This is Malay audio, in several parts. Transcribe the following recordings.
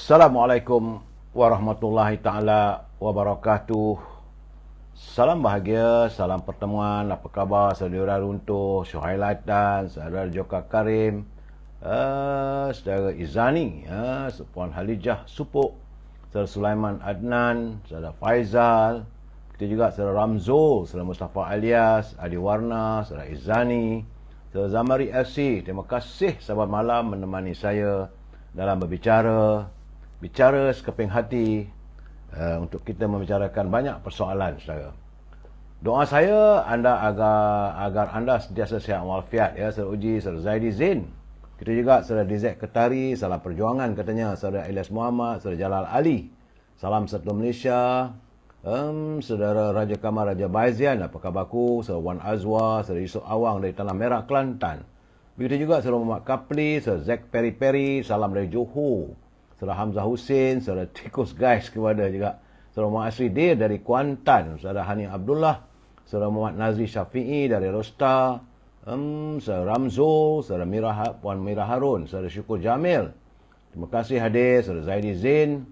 Assalamualaikum warahmatullahi ta'ala wabarakatuh. Salam bahagia, salam pertemuan. Apa khabar saudara runtuh, Syuhailatan, saudara Joka Karim, saudara Izani, Puan Halijah Supuk, saudara Sulaiman Adnan, saudara Faizal, kita juga saudara Ramzul, saudara Mustafa Alias, Adi Warna, saudara Izani, saudara Zamari FC. Terima kasih sahabat malam menemani saya dalam bicara sekeping hati untuk kita membicarakan banyak persoalan, saudara. Doa saya agar anda sentiasa sihat walafiat, ya, saudara Uji, saudara Zaidi Zain. Kita juga saudara DZ Ketari, salam perjuangan katanya, saudara Ilyas Muhammad, saudara Jalal Ali, salam satu Malaysia. Saudara Raja Kamal Raja Baizian, apa khabarku? Saudara Wan Azwa, saudara Yusuf Awang dari Tanah Merah, Kelantan. Begitu juga saudara Muhammad Kapli, saudara Zack Peri, salam dari Johor. Saudara Hamzah Hussein, saudara Tikus Guys kepada juga. Saudara Muhammad Asri Dir dari Kuantan, saudara Hani Abdullah, saudara Muhammad Nazri Syafi'i dari Rosta, saudara Ramzul, saudara Puan Mira Harun, saudara Syukur Jamil. Terima kasih hadir, saudara Zaidi Zain.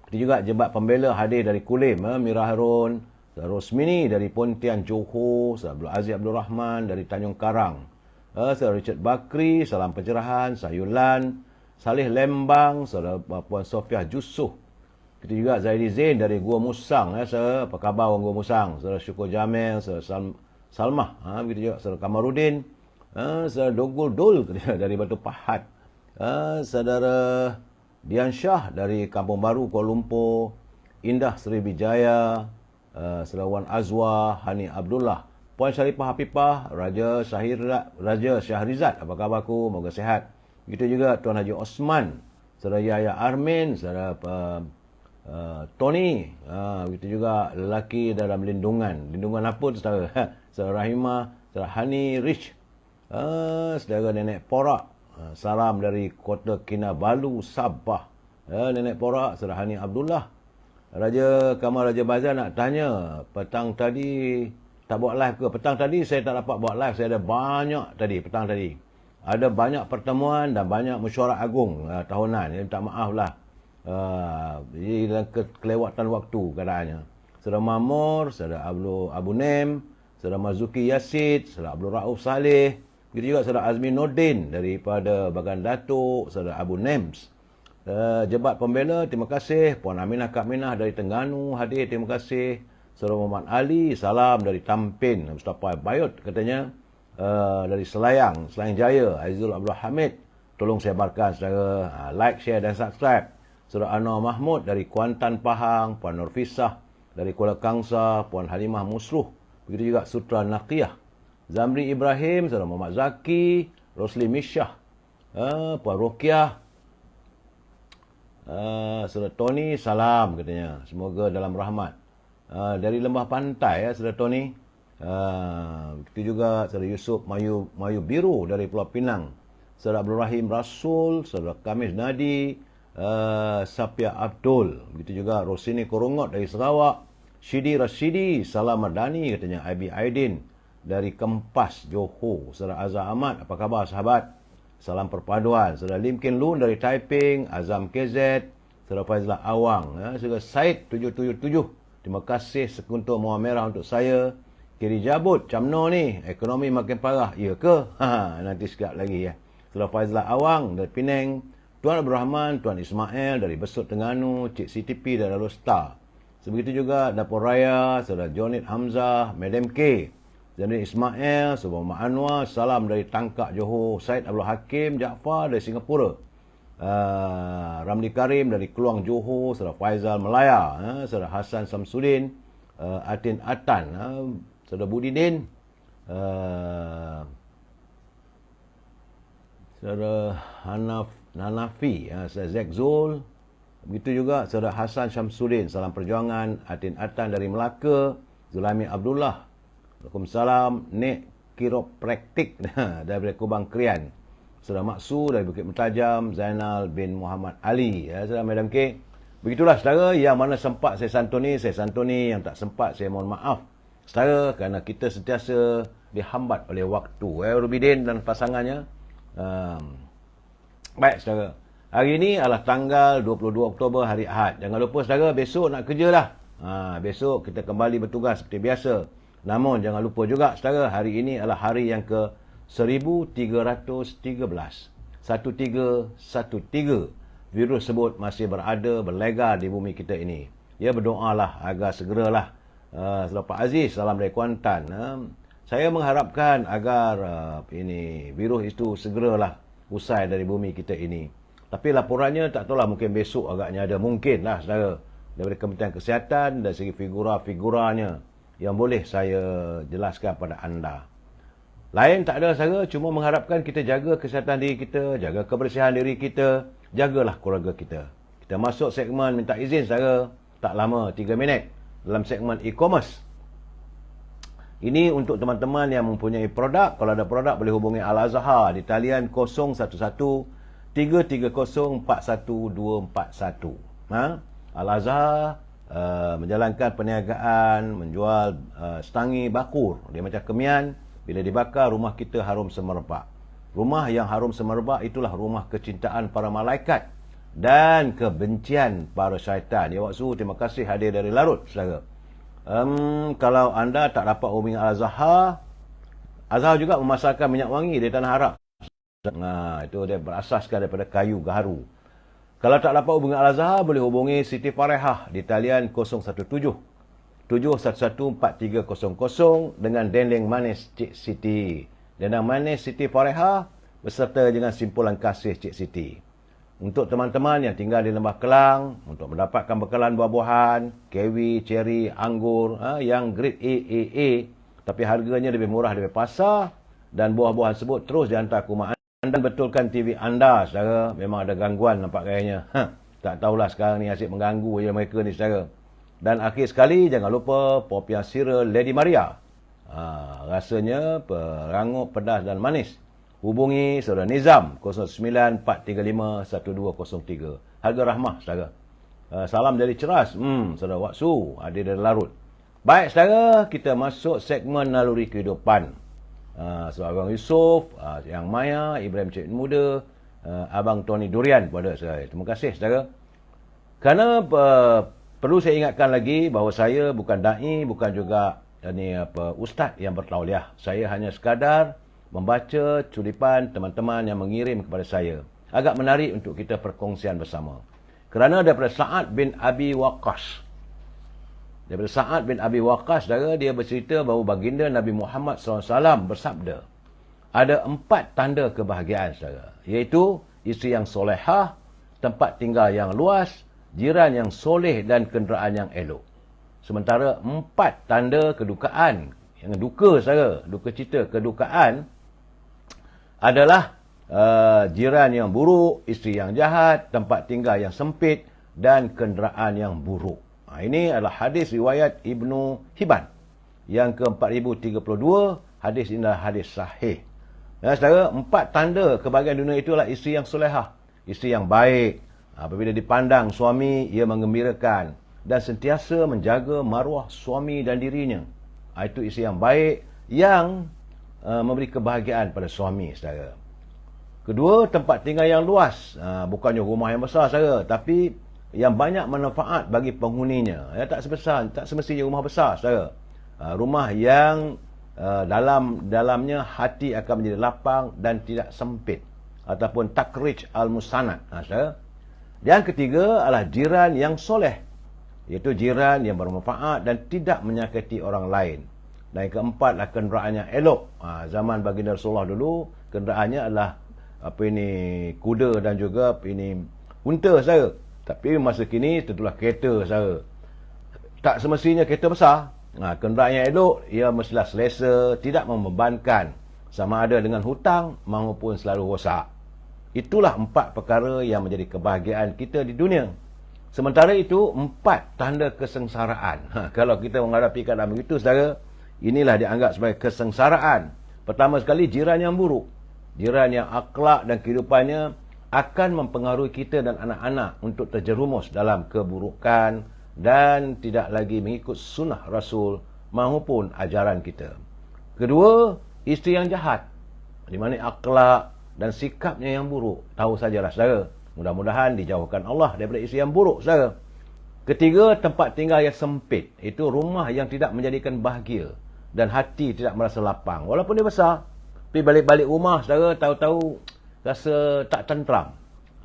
Kita juga Jebat Pembela hadir dari Kulim, Mira Harun, saudara Rosmini dari Pontian Johor, saudara Abdul Aziz Abdul Rahman dari Tanjung Karang, saudara Richard Bakri, salam pencerahan, Sayulan, Salih Lembang, saudara Puan Sofiah Jusuh. Kita juga Zaidi Zain dari Gua Musang, saudara, apa khabar orang Gua Musang, saudara Syukur Jamil, saudara Salmah, begitu juga saudara Kamarudin, saudara Dogul Dul dari Batu Pahat, saudara Dian Shah dari Kampung Baru Kuala Lumpur, Indah Sriwijaya, saudara Wan Azwa, Hani Abdullah, Puan Syarifah Hafifah, Raja Syahrizat, apa khabarku? Moga sihat. Begitu juga Tuan Haji Osman, saudara Yahya Armin, saudara Tony, begitu juga lelaki dalam lindungan apa tu saudara? Saudara Rahimah, saudara Hani Rich, saudara Nenek Porak, salam dari Kota Kinabalu, Sabah, Nenek Porak, saudara Hani Abdullah. Raja Kamal Raja Bazar nak tanya, petang tadi tak buat live ke? Petang tadi saya tak dapat buat live, saya ada banyak tadi, petang tadi. Ada banyak pertemuan dan banyak mesyuarat agung tahunan. Jadi minta maaf lah. Jadi dalam kelewatan waktu keadaannya. Saudara Mamur, saudara Abu Nem, saudara Mazuki Yasid, saudara Abdul Rauf Saleh. Begitu juga saudara Azmi Nordin daripada Bagan Datuk, saudara Abu Nems. Jebat Pembela, terima kasih. Puan Aminah Kak Minah dari Terengganu hadir, terima kasih. Saudara Muhammad Ali, salam dari Tampin. Mustafa Bayut katanya. Dari Selayang Jaya, Aizul Abdul Hamid, tolong sebarkan saudara, like, share dan subscribe. Saudara Anwar Mahmud dari Kuantan Pahang, Puan Nurfisah dari Kuala Kangsa, Puan Halimah Musruh, begitu juga Sutra Naqiyah, Zamri Ibrahim, saudara Muhammad Zaki, Rosli Misyah, Puan Rokiah, saudara Tony, salam katanya, semoga dalam rahmat. Dari Lembah Pantai, saudara Tony. Itu juga saudara Yusuf Mayu Biru dari Pulau Pinang, saudara Abdul Rahim Rasul, saudara Kamis Nadi, Sapia Abdul, begitu juga Rosini Korongot dari Sarawak, Shidi Rashidi, salam Mardani katanya, IB Aidin dari Kempas Johor, saudara Azhar Ahmad, apa khabar sahabat? Salam perpaduan. Saudara Lim Kin Lun dari Taiping, Azam KZ, saudara Faizlah Awang, saudara Said 777, terima kasih sekuntum mawar merah untuk saya. Kiri jabut, camno ni, ekonomi makin parah. Ya ke? Nanti sekejap lagi ya. Saudara Faizlah Awang dari Penang, Tuan Abdul Rahman, Tuan Ismail dari Besut Terengganu, Cik CTP dari Rosta. Sebegitu juga Dapur Raya, saudara Jonit Hamzah, Madam K, Zainul Ismail, saudara Muhammad Anwar, salam dari Tangkak Johor, Said Abdul Hakim Jaafar dari Singapura. Ramli Karim dari Keluang Johor, saudara Faizal Melaya, saudara Hassan Samsudin, Atin Atan, saudara Budidin, saudara Hanafi, saudara Zek Zul, begitu juga saudara Hassan Syamsuddin, salam perjuangan, Atin Atan dari Melaka, Zulami Abdullah, Waalaikumsalam, Nek Kiropraktik dari Kubang Krian, saudara Maksu dari Bukit Mentajam, Zainal bin Muhammad Ali, saudara Madam K. Begitulah saudara, yang mana sempat saya santuni, yang tak sempat saya mohon maaf. Saudara, kerana kita sentiasa dihambat oleh waktu. Rubidin dan pasangannya. Baik, saudara. Hari ini adalah tanggal 22 Oktober, hari Ahad. Jangan lupa saudara, besok nak kerja lah. Besok kita kembali bertugas seperti biasa. Namun jangan lupa juga saudara, hari ini adalah hari yang ke 1313. 1313. Virus tersebut masih berada, berlegar di bumi kita ini. Ya, berdoalah agar segeralah. Pak Aziz, salam dari Kuantan. Saya mengharapkan agar virus itu segeralah usai dari bumi kita ini. Tapi laporannya tak tahulah, mungkin besok agaknya ada. Mungkin lah saudara, daripada Kementerian Kesihatan dari segi figura-figuranya yang boleh saya jelaskan pada anda. Lain tak ada saudara, cuma mengharapkan kita jaga kesihatan diri kita, jaga kebersihan diri kita, jagalah keluarga kita. Kita masuk segmen minta izin saudara, tak lama, 3 minit, dalam segmen e-commerce. Ini untuk teman-teman yang mempunyai produk. Kalau ada produk boleh hubungi Al-Azhar di talian 011-330-41241. Al-Azhar menjalankan perniagaan, menjual setangi bakur. Dia macam kemian, bila dibakar rumah kita harum semerbak. Rumah yang harum semerbak itulah rumah kecintaan para malaikat dan kebencian para syaitan. Ya waktu, terima kasih hadir dari Larut saudara. Kalau anda tak dapat hubungi Al-Azhar, Azhar juga memasarkan minyak wangi di Tanah Arab. Itu dia berasaskan daripada kayu gaharu. Kalau tak dapat hubungi Al-Azhar, boleh hubungi Siti Farehah di talian 017-711-4300 dengan dendeng manis Cik Siti. Dendeng manis Siti Farehah beserta dengan simpulan kasih Cik Siti. Untuk teman-teman yang tinggal di Lembah Kelang, untuk mendapatkan bekalan buah-buahan, kiwi, ceri, anggur, yang grade AAA, tapi harganya lebih murah daripada pasar, dan buah-buahan tersebut terus dihantar ke rumah anda. Anda betulkan TV anda, saudara. Memang ada gangguan nampak kayaknya. Tak tahulah sekarang ni asyik mengganggu je mereka ni, saudara. Dan akhir sekali, jangan lupa Popiah Sira Lady Maria. Rasanya perangup, pedas dan manis. Hubungi saudara Nizam 09-435-1203. Harga rahmah, saudara. Salam dari Ceras. Saudara Waksu, ada dari Larut. Baik, saudara, kita masuk segmen naluri kehidupan. Abang Yusof, Yang Maya, Ibrahim Cik Muda, Abang Tony Durian pada saya. Terima kasih, saudara. Kerana perlu saya ingatkan lagi bahawa saya bukan da'i, bukan juga ustaz yang bertauliah. Saya hanya sekadar membaca culipan teman-teman yang mengirim kepada saya. Agak menarik untuk kita perkongsian bersama. Kerana daripada Sa'ad bin Abi Waqqas. Daripada Sa'ad bin Abi Waqqas, saudara, dia bercerita bahawa baginda Nabi Muhammad SAW bersabda, ada 4 tanda kebahagiaan, saudara. Iaitu isteri yang solehah, tempat tinggal yang luas, jiran yang soleh dan kenderaan yang elok. Sementara 4 tanda kedukaan, yang duka, saudara, duka cita kedukaan adalah jiran yang buruk, isteri yang jahat, tempat tinggal yang sempit dan kenderaan yang buruk. Ini adalah hadis riwayat Ibnu Hibban yang ke-4032. Hadis ini adalah hadis sahih. Saudara, 4 tanda kebahagiaan dunia itulah isteri yang solehah, isteri yang baik. Apabila dipandang suami, ia menggembirakan dan sentiasa menjaga maruah suami dan dirinya. Itu isteri yang baik yang memberi kebahagiaan pada suami, saudara. Kedua, tempat tinggal yang luas. Bukannya rumah yang besar, saudara, tapi yang banyak manfaat bagi penghuninya. Tak semestinya rumah besar, saudara. Rumah yang dalamnya hati akan menjadi lapang dan tidak sempit. Ataupun takrij al-musanad, saudara. Yang ketiga adalah jiran yang soleh. Iaitu jiran yang bermanfaat dan tidak menyakiti orang lain. Dan yang keempat adalah kenderaan yang elok. Zaman baginda Rasulullah dulu, kenderaannya adalah kuda dan juga unta, saudara. Tapi masa kini tentulah kereta, saudara. Tak semestinya kereta besar. Kenderaan yang elok, ia mestilah selesa, tidak membebankan, sama ada dengan hutang maupun selalu rosak. Itulah 4 perkara yang menjadi kebahagiaan kita di dunia. Sementara itu, 4 tanda kesengsaraan. Kalau kita menghadapi keadaan begitu, saudara, inilah dianggap sebagai kesengsaraan. Pertama sekali, jiran yang buruk. Jiran yang akhlak dan kehidupannya akan mempengaruhi kita dan anak-anak untuk terjerumus dalam keburukan dan tidak lagi mengikut sunnah Rasul maupun ajaran kita. Kedua, isteri yang jahat, di mana akhlak dan sikapnya yang buruk. Tahu sajalah, saudara, Mudah-mudahan dijauhkan Allah daripada isteri yang buruk, saudara. Ketiga, tempat tinggal yang sempit. Itu rumah yang tidak menjadikan bahagia dan hati tidak merasa lapang. Walaupun dia besar, tapi balik-balik rumah, saudara, tahu-tahu rasa tak tentram.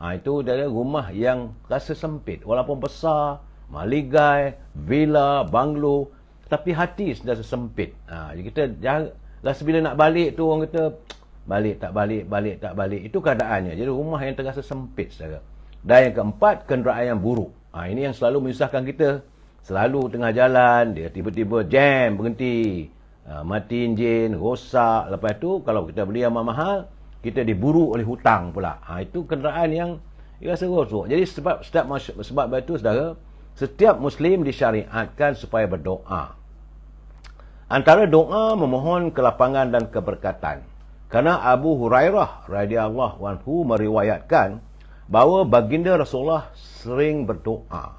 Itu adalah rumah yang rasa sempit. Walaupun besar, maligai, villa, banglo, tapi hati sentiasa sempit. Jadi kita rasa bila nak balik tu, orang kata balik tak balik, balik tak balik. Itu keadaannya. Jadi rumah yang terasa sempit, saudara. Dan yang keempat, kenderaan yang buruk. Ini yang selalu menyusahkan kita. Selalu tengah jalan, dia tiba-tiba jam, berhenti. Mati enjin, rosak. Lepas tu, kalau kita beli yang mahal, kita diburu oleh hutang pula. Itu kenderaan yang rasa rosak. Jadi sebab itu, saudara, setiap Muslim disyariatkan supaya berdoa. Antara doa memohon kelapangan dan keberkatan. Kerana Abu Hurairah radhiyallahu anhu meriwayatkan bahawa baginda Rasulullah sering berdoa.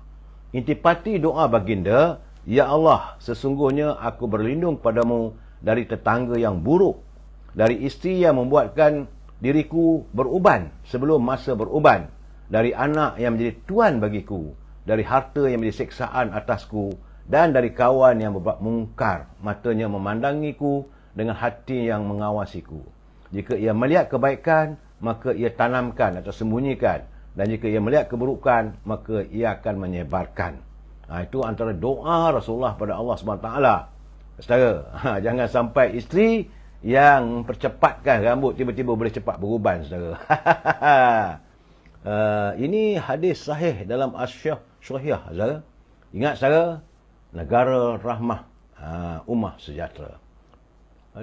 Intipati doa baginda, "Ya Allah, sesungguhnya aku berlindung padamu dari tetangga yang buruk, dari isteri yang membuatkan diriku beruban sebelum masa beruban, dari anak yang menjadi tuan bagiku, dari harta yang menjadi siksaan atasku, dan dari kawan yang berbuat mungkar, matanya memandangiku dengan hati yang mengawasiku. Jika ia melihat kebaikan, maka ia tanamkan atau sembunyikan. Dan jika ia melihat keburukan, maka ia akan menyebarkan." Itu antara doa Rasulullah pada Allah SWT. Saudara, jangan sampai isteri yang percepatkan rambut tiba-tiba boleh cepat beruban, saudara. Ini hadis sahih dalam As-Sahih, saudara. Ingat, saudara, negara rahmah, ummah sejahtera.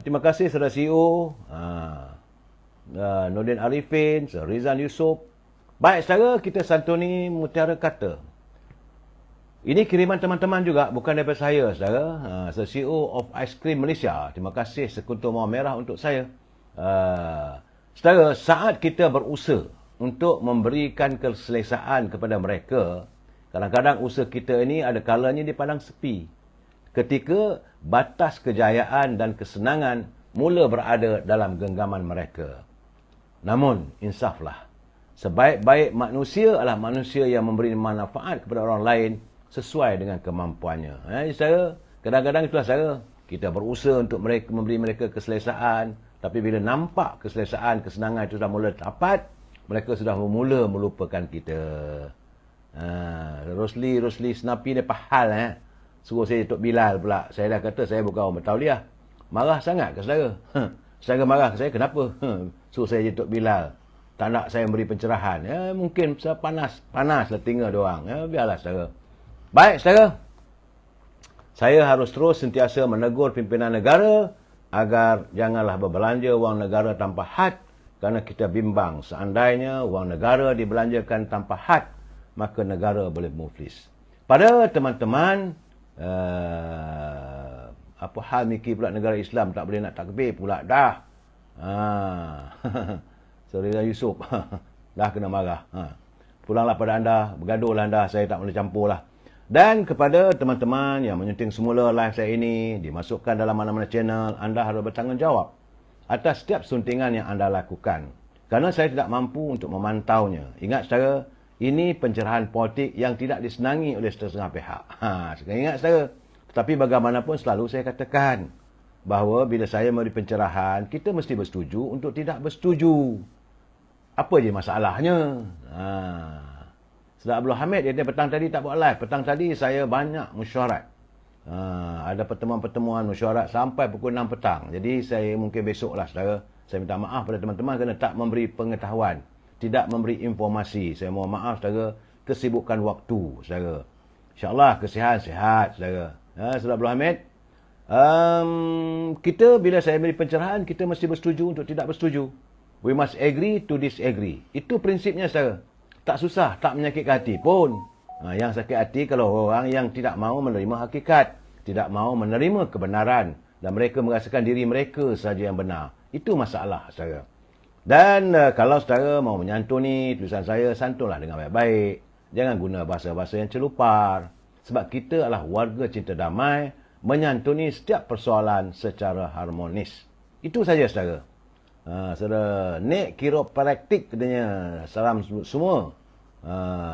Terima kasih saudara CEO, Nordin Arifin, Rizal Yusof. Baik, saudara, kita santuni mutiara kata. Ini kiriman teman-teman juga, bukan daripada saya, saudara. CEO of Ice Cream Malaysia. Terima kasih sekuntum mawar merah untuk saya. Saudara, saat kita berusaha untuk memberikan keselesaan kepada mereka, kadang-kadang usaha kita ini ada kalanya di padang sepi. Ketika batas kejayaan dan kesenangan mula berada dalam genggaman mereka. Namun, insaflah. Sebaik-baik manusia adalah manusia yang memberi manfaat kepada orang lain sesuai dengan kemampuannya. Saudara, kadang-kadang itulah, saudara, kita berusaha untuk memberi mereka keselesaan, tapi bila nampak keselesaan, kesenangan itu sudah mula dapat, mereka sudah mula melupakan kita. Rosli Senapi ni pahal, suruh saya Tok Bilal pula. Saya dah kata saya bukan orang bertauliah. Marah sangat ke saudara? Saudara marah ke saya, kenapa? Suruh saya jadi Tok Bilal. Tak nak saya beri pencerahan. Mungkin panas lah tinggal diorang. Biarlah, saudara. Baik, saudara. Saya harus terus sentiasa menegur pimpinan negara agar janganlah berbelanja wang negara tanpa had, kerana kita bimbang. Seandainya wang negara dibelanjakan tanpa had, maka negara boleh muflis. Pada teman-teman, apa hal mikir pula negara Islam tak boleh nak takbir pula dah. Saudara Yusof dah kena marah. Pulanglah pada anda, bergaduhlah anda, saya tak boleh campurlah. Dan kepada teman-teman yang menyunting semula live saya ini, dimasukkan dalam mana-mana channel, anda harus bertanggungjawab atas setiap suntingan yang anda lakukan. Kerana saya tidak mampu untuk memantaunya. Ingat, saudara, ini pencerahan politik yang tidak disenangi oleh setengah pihak. Sekarang ingat, saudara. Tetapi bagaimanapun selalu saya katakan bahawa bila saya memberi pencerahan, kita mesti bersetuju untuk tidak bersetuju. Apa je masalahnya? Saudara Abdul Hamid, dia petang tadi tak buat live. Petang tadi saya banyak mesyuarat. Ada pertemuan-pertemuan mesyuarat sampai pukul 6 petang. Jadi saya mungkin besoklah, saudara. Saya minta maaf pada teman-teman kerana tak memberi pengetahuan. Tidak memberi informasi. Saya mohon maaf, saudara. Kesibukan waktu, saudara. InsyaAllah kesihan, sihat, saudara. Saudara Abdul Hamid. Kita bila saya beri pencerahan, kita mesti bersetuju untuk tidak bersetuju. We must agree to disagree. Itu prinsipnya, saudara. Tak susah, tak menyakitkan hati pun. Yang sakit hati kalau orang yang tidak mahu menerima hakikat. Tidak mahu menerima kebenaran. Dan mereka merasakan diri mereka saja yang benar. Itu masalah, saudara. Dan kalau saudara mahu menyantuni tulisan saya, santunlah dengan baik-baik. Jangan guna bahasa-bahasa yang celupar. Sebab kita adalah warga cinta damai, menyantuni setiap persoalan secara harmonis. Itu saja, saudara. Saudara, Nek Kiropraktik katanya, salam semua.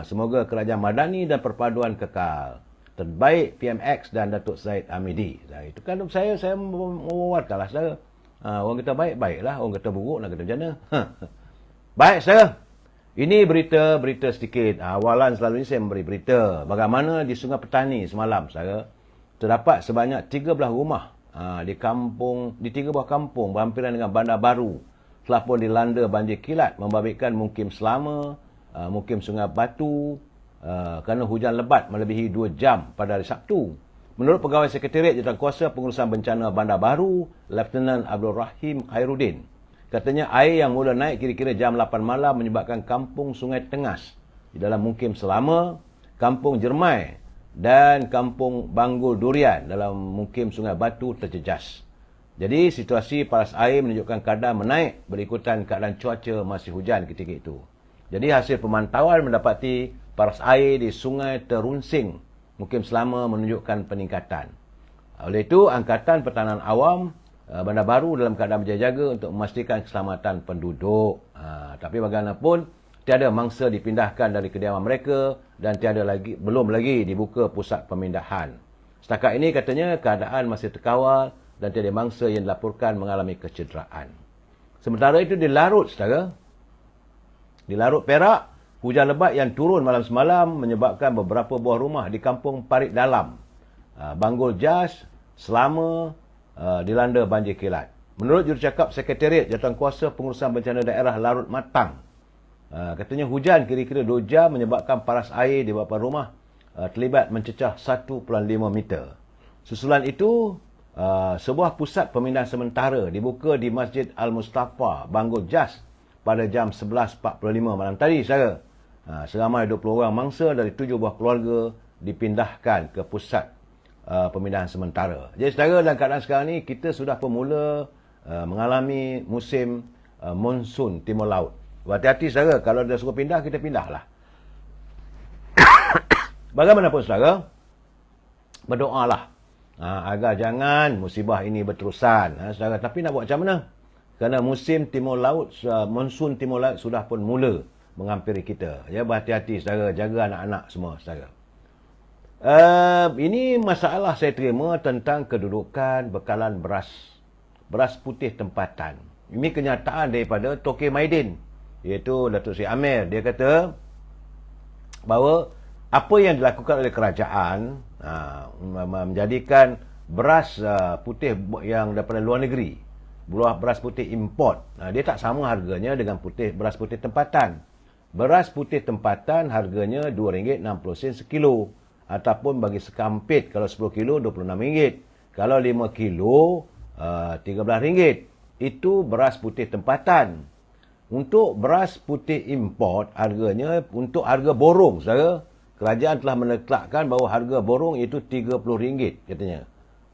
Semoga kerajaan madani dan perpaduan kekal. Terbaik PMX dan Datuk Zaid Hamidi. Itu kan saya mewawarkanlah saudara. Orang kata baik, baiklah. Orang kata buruk, nak kata macam mana. Baik saudara. Ini berita sedikit. Awalan selalu ini saya memberi berita. Bagaimana di Sungai Petani semalam saudara, terdapat sebanyak 13 rumah di 3 buah kampung berhampiran dengan Bandar Baru telah pun dilanda banjir kilat membabitkan mukim selama, mukim Sungai Batu kerana hujan lebat melebihi 2 jam pada hari Sabtu. Menurut Pegawai Sekretariat Jawatankuasa Pengurusan Bencana Bandar Baru, Lieutenant Abdul Rahim Khairuddin, katanya air yang mula naik kira-kira jam 8 malam menyebabkan kampung Sungai Tengas di dalam mukim selama, kampung Jermai dan kampung Banggul Durian dalam mukim Sungai Batu terjejas. Jadi situasi paras air menunjukkan kadar menaik berikutan keadaan cuaca masih hujan ketika itu. Jadi hasil pemantauan mendapati paras air di Sungai Terunsing mukim selama menunjukkan peningkatan. Oleh itu, Angkatan Pertahanan Awam Bandar Baru dalam keadaan berjaga-jaga untuk memastikan keselamatan penduduk. Tapi bagaimanapun, tiada mangsa dipindahkan dari kediaman mereka dan belum lagi dibuka pusat pemindahan. Setakat ini katanya keadaan masih terkawal dan tiada mangsa yang dilaporkan mengalami kecederaan. Sementara itu di Larut, saudara. Di Larut Perak, hujan lebat yang turun malam semalam menyebabkan beberapa buah rumah di kampung Parit Dalam, Banggul Jas, Selama dilanda banjir kilat. Menurut jurucakap Sekretariat Jawatankuasa Pengurusan Bencana Daerah Larut Matang, katanya hujan kira-kira 2 jam menyebabkan paras air di beberapa rumah terlibat mencecah 1.5 meter. Susulan itu, sebuah pusat pemindahan sementara dibuka di Masjid Al-Mustafa, Banggul Jas pada jam 11.45 malam tadi, saudara. Seramai 20 orang mangsa dari 7 buah keluarga dipindahkan ke pusat pemindahan sementara. Jadi saudara, dalam keadaan sekarang ni kita sudah pemula mengalami musim monsun timur laut. Berhati-hati saudara, kalau dia suruh pindah, kita pindahlah. Bagaimanapun saudara, berdoalah agar jangan musibah ini berterusan, saudara. Tapi nak buat macam mana? Kerana musim timur laut, monsun timur laut sudah pun mula menghampiri kita. Ya, berhati-hati saudara, jaga anak-anak semua saudara. Ini masalah saya terima tentang kedudukan bekalan beras putih tempatan. Ini kenyataan daripada Tokeh Maidin, iaitu Datuk Seri Amir. Dia kata bahawa apa yang dilakukan oleh kerajaan menjadikan beras putih yang daripada luar negeri, beras putih import, dia tak sama harganya dengan beras putih tempatan. Beras putih tempatan harganya RM2.60 sekilo. Ataupun bagi sekampit, kalau 10 kilo RM26. Kalau 5 kilo RM13. Itu beras putih tempatan. Untuk beras putih import, harganya untuk harga borong, saudara, kerajaan telah menetapkan bahawa harga borong itu RM30 katanya.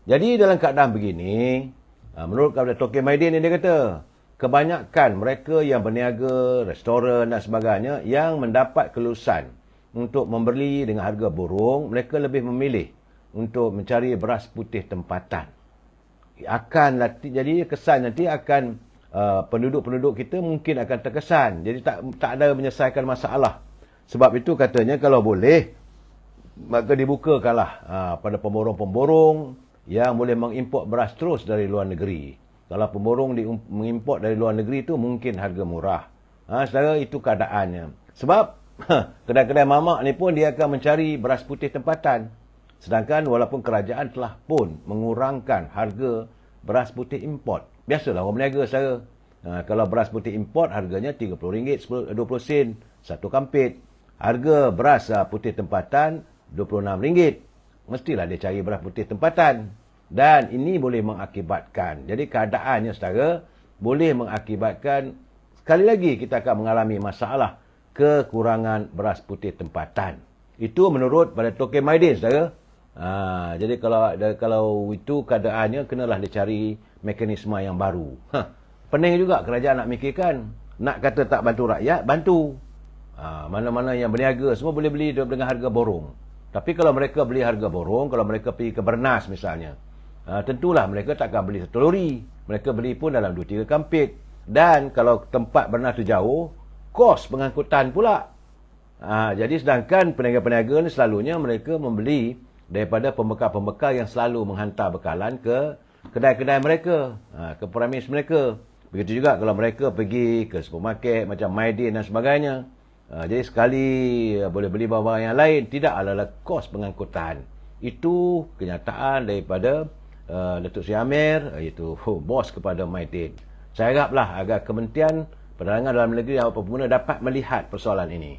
Jadi dalam keadaan begini, menurut kepada Tokeh Maidin dia kata, kebanyakan mereka yang berniaga, restoran dan sebagainya yang mendapat kelulusan untuk membeli dengan harga borong, mereka lebih memilih untuk mencari beras putih tempatan. Jadi kesan nanti akan penduduk-penduduk kita mungkin akan terkesan. Jadi tak ada menyelesaikan masalah. Sebab itu katanya kalau boleh, maka dibukakanlah pada pemborong-pemborong yang boleh mengimport beras terus dari luar negeri. Kalau pemborong mengimport dari luar negeri itu mungkin harga murah. Saudara, itu keadaannya. Sebab kedai-kedai mamak ni pun dia akan mencari beras putih tempatan. Sedangkan walaupun kerajaan telah pun mengurangkan harga beras putih import. Biasalah orang berniaga saudara. Kalau beras putih import harganya RM30, 20 sen satu kampit. Harga beras putih tempatan RM26. Mestilah dia cari beras putih tempatan. Dan ini boleh mengakibatkan, jadi keadaannya saudara, boleh mengakibatkan sekali lagi kita akan mengalami masalah kekurangan beras putih tempatan. Itu menurut pada Tokeh Maidin, saudara. Jadi kalau itu keadaannya, kenalah dicari mekanisme yang baru. Pening juga kerajaan nak mikirkan. Nak kata tak bantu rakyat, bantu. Mana-mana yang berniaga, semua boleh beli dengan harga borong. Tapi kalau mereka beli harga borong, kalau mereka pergi ke Bernas misalnya, tentulah mereka tak akan beli satu lori. Mereka beli pun dalam 2-3 kampit. Dan kalau tempat benar tu jauh, kos pengangkutan pula. Jadi sedangkan peniaga-peniaga ni selalunya mereka membeli daripada pembekal-pembekal yang selalu menghantar bekalan ke kedai-kedai mereka, ke premis mereka. Begitu juga kalau mereka pergi ke supermarket macam Maidin dan sebagainya. Jadi sekali boleh beli barang-barang yang lain, tidak adalah kos pengangkutan. Itu kenyataan daripada Datuk Seri Amir, iaitu bos kepada Maidin. Saya haraplah agar Kementerian Perdagangan Dalam Negeri dan Awak Pengguna dapat melihat persoalan ini.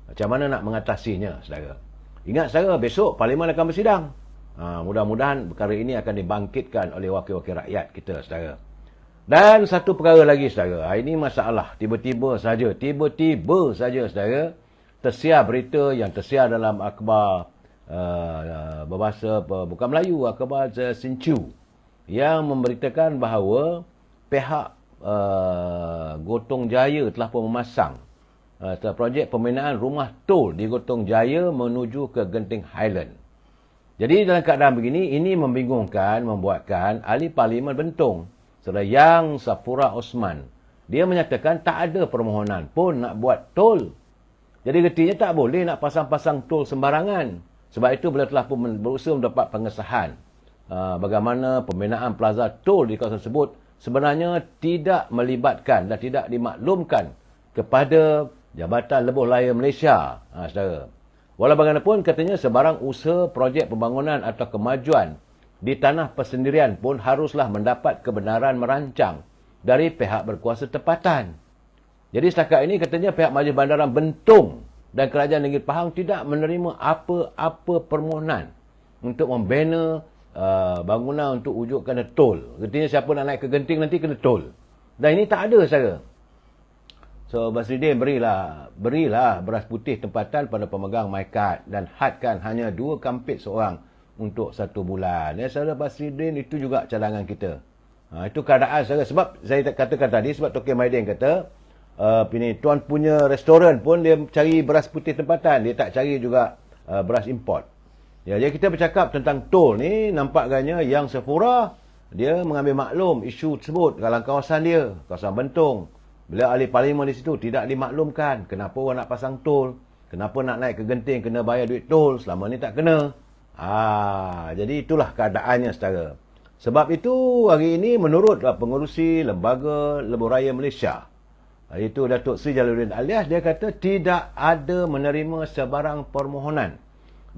Macam mana nak mengatasinya, saudara. Ingat, saudara, besok Parlimen akan bersidang. Mudah-mudahan perkara ini akan dibangkitkan oleh wakil-wakil rakyat kita, saudara. Dan satu perkara lagi, saudara. Ini masalah tiba-tiba saja, saudara, tersiar berita yang tersiar dalam akhbar berbahasa bukan Melayu, akhbar Sincu, yang memberitakan bahawa pihak Gotong Jaya telah pun memasang projek pembinaan rumah tol di Gotong Jaya menuju ke Genting Highland. Jadi dalam keadaan begini, ini membingungkan, membuatkan ahli Parlimen Bentong, Saudara Yang Safura Osman, dia menyatakan tak ada permohonan pun nak buat tol. Jadi gertinya tak boleh nak pasang-pasang tol sembarangan. Sebab itu beliau telah pun berusaha mendapat pengesahan bagaimana pembinaan plaza tol di kawasan tersebut sebenarnya tidak melibatkan dan tidak dimaklumkan kepada Jabatan Lebuh Raya Malaysia, saudara. Walau bagaimanapun, katanya sebarang usaha projek pembangunan atau kemajuan di tanah persendirian pun haruslah mendapat kebenaran merancang dari pihak berkuasa tempatan. Jadi setakat ini katanya pihak Majlis Bandaran Bentong dan Kerajaan Negeri Pahang tidak menerima apa-apa permohonan untuk membina bangunan untuk wujudkan tol. Artinya siapa nak naik ke Genting nanti kena tol. Dan ini tak ada, saudara. So, Basridin berilah beras putih tempatan pada pemegang MyCard dan hadkan hanya 2 kampit seorang untuk 1 bulan. Ya, saudara Basridin, itu juga cadangan kita. Itu keadaan, saudara. Sebab saya katakan tadi, sebab Tokyo Maidin kata, tuan punya restoran pun dia cari beras putih tempatan, dia tak cari juga beras import. Ya, jadi kita bercakap tentang tol ni, nampak agaknya Yang Safura dia mengambil maklum isu tersebut dalam kawasan dia, kawasan Bentong. Beliau ahli Parlimen di situ tidak dimaklumkan kenapa orang nak pasang tol, kenapa nak naik ke Genting kena bayar duit tol, selama ni tak kena. Jadi itulah keadaannya, saudara. Sebab itu hari ini menurut pengerusi Lembaga Lebuh Raya Malaysia, itu Datuk Seri Jalaluddin Alias, dia kata tidak ada menerima sebarang permohonan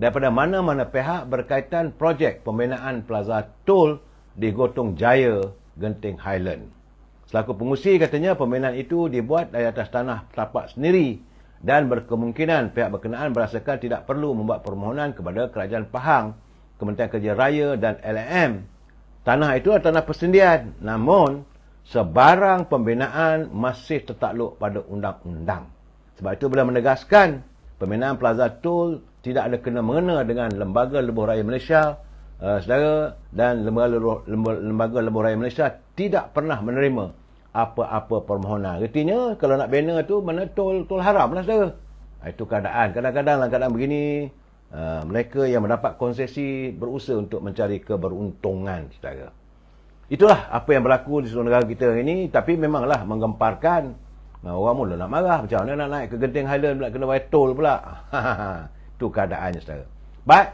daripada mana-mana pihak berkaitan projek pembinaan plaza tol di Gotong Jaya, Genting Highland. Selaku pengurusi katanya pembinaan itu dibuat dari atas tanah tapak sendiri dan berkemungkinan pihak berkenaan berasakan tidak perlu membuat permohonan kepada Kerajaan Pahang, Kementerian Kerja Raya dan LAM. Tanah itu adalah tanah persendirian, namun sebarang pembinaan masih tertakluk pada undang-undang. Sebab itu beliau menegaskan pembinaan plaza tol tidak ada kena-mengena dengan Lembaga Lebuh Raya Malaysia, saudara, dan Lembaga Lebuh Raya Malaysia tidak pernah menerima apa-apa permohonan. Artinya kalau nak bina tu mana tol haram lah, saudara. Itu keadaan. Kadang-kadang dalam keadaan begini, mereka yang mendapat konsesi berusaha untuk mencari keberuntungan, saudara. Itulah apa yang berlaku di seluruh negara kita ini. Tapi memanglah menggemparkan. Orang mula nak marah. Macam mana nak naik ke Genting Highland pula kena bayar tol pula. Itu keadaannya, saudara. Baik,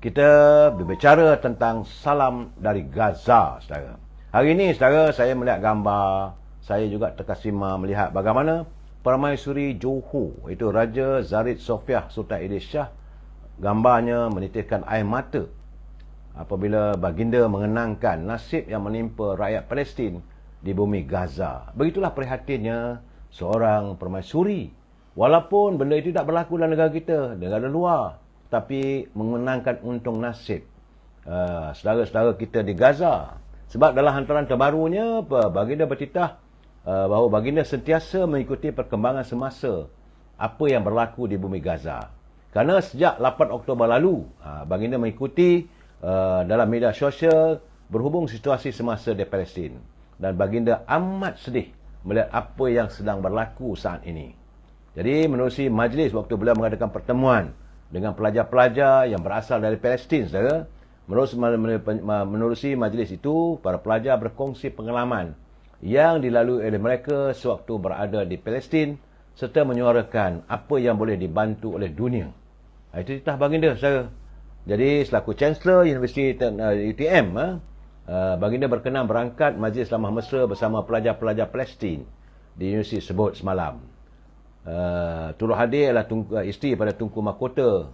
kita berbicara tentang salam dari Gaza, saudara. Hari ini, saudara, saya melihat gambar. Saya juga terkesima melihat bagaimana Permaisuri Johor, itu Raja Zarid Sofiah Sultan Idris Shah, gambarnya menitikkan air mata apabila baginda mengenangkan nasib yang menimpa rakyat Palestin di bumi Gaza. Begitulah prihatinnya seorang permaisuri. Walaupun benda itu tak berlaku dalam negara kita, negara luar, tapi mengenangkan untung nasib saudara-saudara kita di Gaza. Sebab dalam hantaran terbarunya, baginda bertitah bahawa baginda sentiasa mengikuti perkembangan semasa apa yang berlaku di bumi Gaza. Kerana sejak 8 Oktober lalu, baginda mengikuti dalam media sosial berhubung situasi semasa di Palestin. Dan baginda amat sedih melihat apa yang sedang berlaku saat ini. Jadi menerusi majlis waktu beliau mengadakan pertemuan dengan pelajar-pelajar yang berasal dari Palestin, saudara. Menerusi majlis itu, para pelajar berkongsi pengalaman yang dilalui oleh mereka sewaktu berada di Palestin serta menyuarakan apa yang boleh dibantu oleh dunia. Itu titah baginda saudara. Jadi selaku Chancellor Universiti UTM, baginda berkenan berangkat majlis Islamah Mesra bersama pelajar-pelajar Palestin di universiti tersebut semalam. Turut hadir adalah isteri pada Tunku Mahkota,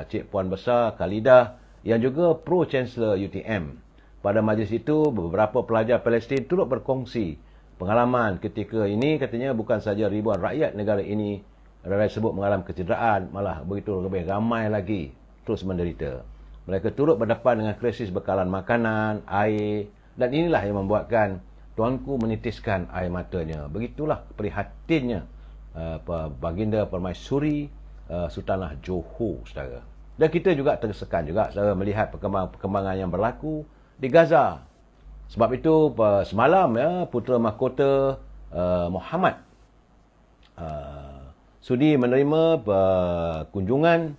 Cik Puan Besar Khalidah yang juga Pro Chancellor UTM. Pada majlis itu, beberapa pelajar Palestin turut berkongsi pengalaman ketika ini. Katanya bukan saja ribuan rakyat negara ini tersebut mengalami kecederaan, malah begitu lebih ramai lagi terus menderita. Mereka turut berdepan dengan krisis bekalan makanan, air, dan inilah yang membuatkan tuanku menitiskan air matanya. Begitulah prihatinnya Baginda Permaisuri Sultanah Johor, saudara. Dan kita juga tersekan juga, saudara, melihat perkembangan yang berlaku di Gaza. Sebab itu semalam Putera Mahkota Muhammad sudi menerima kunjungan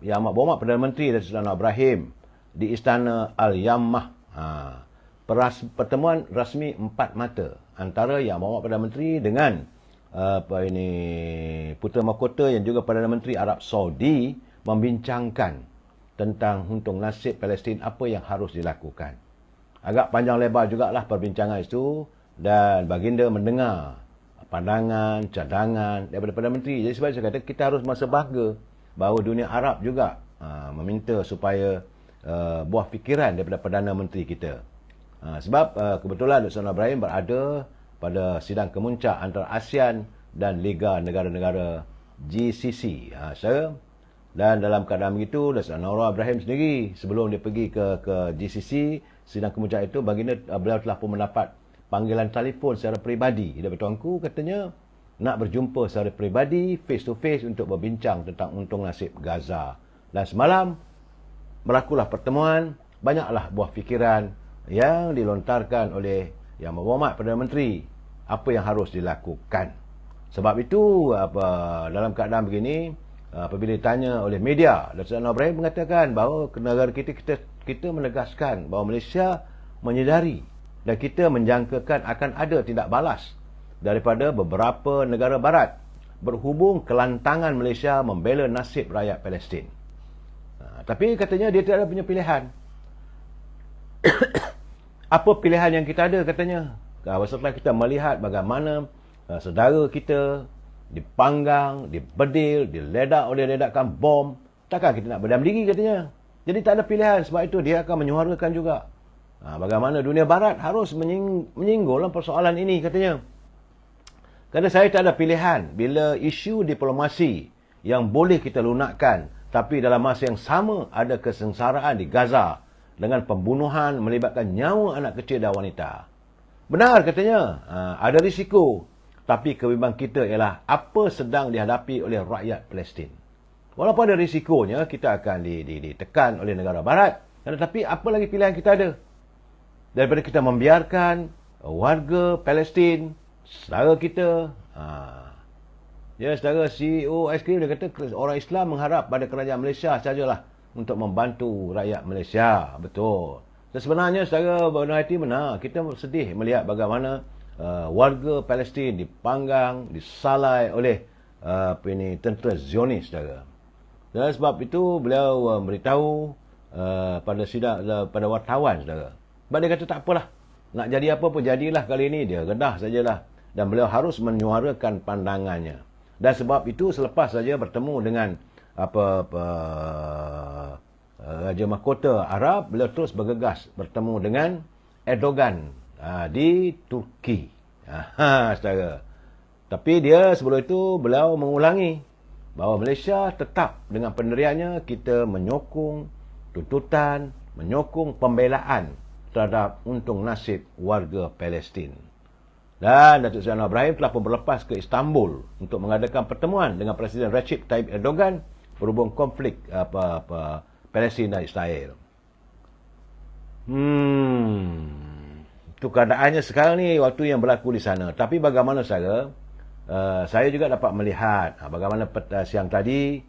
Yang Amat Berhormat Perdana Menteri Datuk Seri Anwar Ibrahim di Istana Al-Yammah. Pertemuan rasmi empat mata antara Yang Amat Berhormat Perdana Menteri dengan Putera Mahkota yang juga Perdana Menteri Arab Saudi membincangkan tentang huntung nasib Palestin, apa yang harus dilakukan. Agak panjang lebar jugalah perbincangan itu dan baginda mendengar pandangan, cadangan daripada Perdana Menteri. Jadi sebab saya kata kita harus merasa bangga bahawa dunia Arab juga meminta supaya buah fikiran daripada Perdana Menteri kita. Sebab kebetulan Datuk Seri Anwar Ibrahim berada pada sidang kemuncak antara ASEAN dan Liga Negara-Negara GCC. Dan dalam keadaan begitu, Datuk Seri Anwar Ibrahim sendiri sebelum dia pergi ke GCC, sidang kemuncak itu, beliau telah pun mendapat panggilan telefon secara peribadi daripada tuanku, katanya nak berjumpa secara peribadi, face to face untuk berbincang tentang untung nasib Gaza. Dan semalam berlakulah pertemuan, banyaklah buah fikiran yang dilontarkan oleh Yang Berhormat Perdana Menteri, apa yang harus dilakukan. Sebab itu dalam keadaan begini, apabila ditanya oleh media, Datuk Seri Anwar Ibrahim mengatakan bahawa negara kita menegaskan bahawa Malaysia menyedari dan kita menjangkakan akan ada tindak balas daripada beberapa negara barat berhubung kelantangan Malaysia membela nasib rakyat Palestin. Tapi katanya dia tidak ada punya pilihan. Apa pilihan yang kita ada, katanya? Setelah kita melihat bagaimana saudara kita dipanggang, dibedil, diledak oleh ledakan bom, takkan kita nak berdiam diri, katanya. Jadi tak ada pilihan. Sebab itu dia akan menyuarakan juga bagaimana dunia barat harus menyinggung persoalan ini, katanya. Kerana saya tak ada pilihan bila isu diplomasi yang boleh kita lunakkan, tapi dalam masa yang sama ada kesengsaraan di Gaza dengan pembunuhan melibatkan nyawa anak kecil dan wanita. Benar, katanya, ada risiko. Tapi kebimbangan kita ialah apa sedang dihadapi oleh rakyat Palestin. Walaupun ada risikonya, kita akan ditekan oleh negara barat. Tetapi apa lagi pilihan kita ada? Daripada kita membiarkan warga Palestin, saudara kita, saudara CEO Aiskrim, dia kata orang Islam mengharap pada kerajaan Malaysia sajalah untuk membantu rakyat Malaysia. Betul. Dan sebenarnya saudara berhati benar, kita sedih melihat bagaimana warga Palestin dipanggang, disalai oleh tentera Zionis, saudara. Dan sebab itu beliau beritahu pada wartawan, saudara. Sebab dia kata tak apalah, nak jadi apa pun jadilah, kali ini dia redah sajalah. Dan beliau harus menyuarakan pandangannya. Dan sebab itu selepas saja bertemu dengan Raja Mahkota Arab, beliau terus bergegas bertemu dengan Erdogan di Turki. Saudara. Tapi dia sebelum itu beliau mengulangi bahawa Malaysia tetap dengan pendiriannya, kita menyokong tuntutan, menyokong pembelaan terhadap untung nasib warga Palestin. Dan Datuk Seri Anwar Ibrahim telah pun berlepas ke Istanbul untuk mengadakan pertemuan dengan Presiden Recep Tayyip Erdogan berhubung konflik Palestin dan Israel. Itu keadaannya sekarang ni, waktu yang berlaku di sana. Tapi bagaimana saya juga dapat melihat bagaimana siang tadi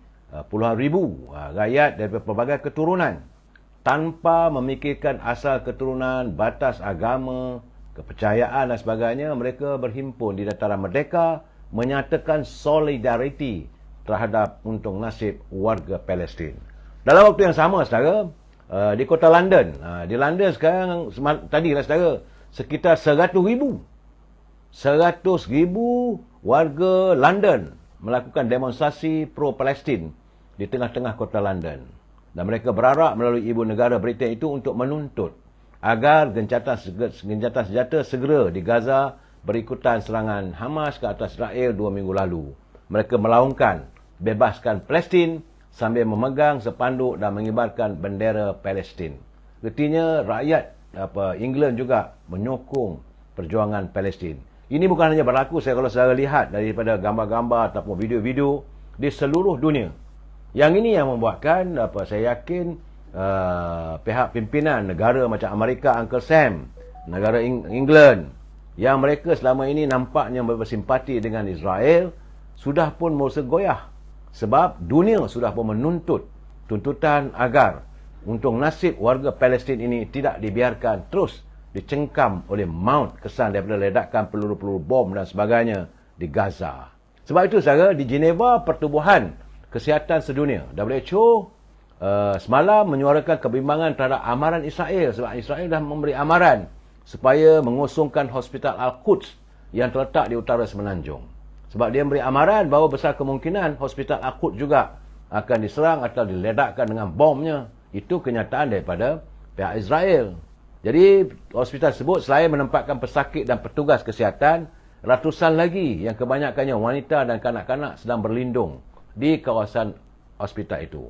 puluhan ribu rakyat dari pelbagai keturunan tanpa memikirkan asal keturunan, batas agama, kepercayaan dan sebagainya, mereka berhimpun di dataran merdeka menyatakan solidariti terhadap untung nasib warga Palestin. Dalam waktu yang sama, saudara, di kota London, di London sekarang, tadi lah saudara, sekitar 100,000 warga London melakukan demonstrasi pro-Palestin di tengah-tengah kota London. Dan mereka berharap melalui ibu negara Britain itu untuk menuntut agar gencatan senjata segera di Gaza berikutan serangan Hamas ke atas Israel 2 minggu lalu. Mereka melaungkan bebaskan Palestin sambil memegang sepanduk dan mengibarkan bendera Palestin. Artinya rakyat England juga menyokong perjuangan Palestin. Ini bukan hanya berlaku kalau saudara lihat daripada gambar-gambar ataupun video-video di seluruh dunia. Yang ini yang membuatkan saya yakin pihak pimpinan negara macam Amerika, Uncle Sam, negara England, yang mereka selama ini nampaknya bersimpati dengan Israel, sudah pun mula goyah. Sebab dunia sudah pun menuntut tuntutan agar untung nasib warga Palestin ini tidak dibiarkan terus dicengkam oleh maut kesan daripada ledakan peluru-peluru bom dan sebagainya di Gaza. Sebab itu saudara, di Geneva Pertubuhan Kesihatan Sedunia, WHO, semalam menyuarakan kebimbangan terhadap amaran Israel. Sebab Israel dah memberi amaran supaya mengosongkan Hospital Al-Quds yang terletak di utara Semenanjung. Sebab dia memberi amaran bahawa besar kemungkinan Hospital Al-Quds juga akan diserang atau diledakkan dengan bomnya. Itu kenyataan daripada pihak Israel. Jadi, hospital tersebut selain menempatkan pesakit dan petugas kesihatan, ratusan lagi yang kebanyakannya wanita dan kanak-kanak sedang berlindung di kawasan hospital itu.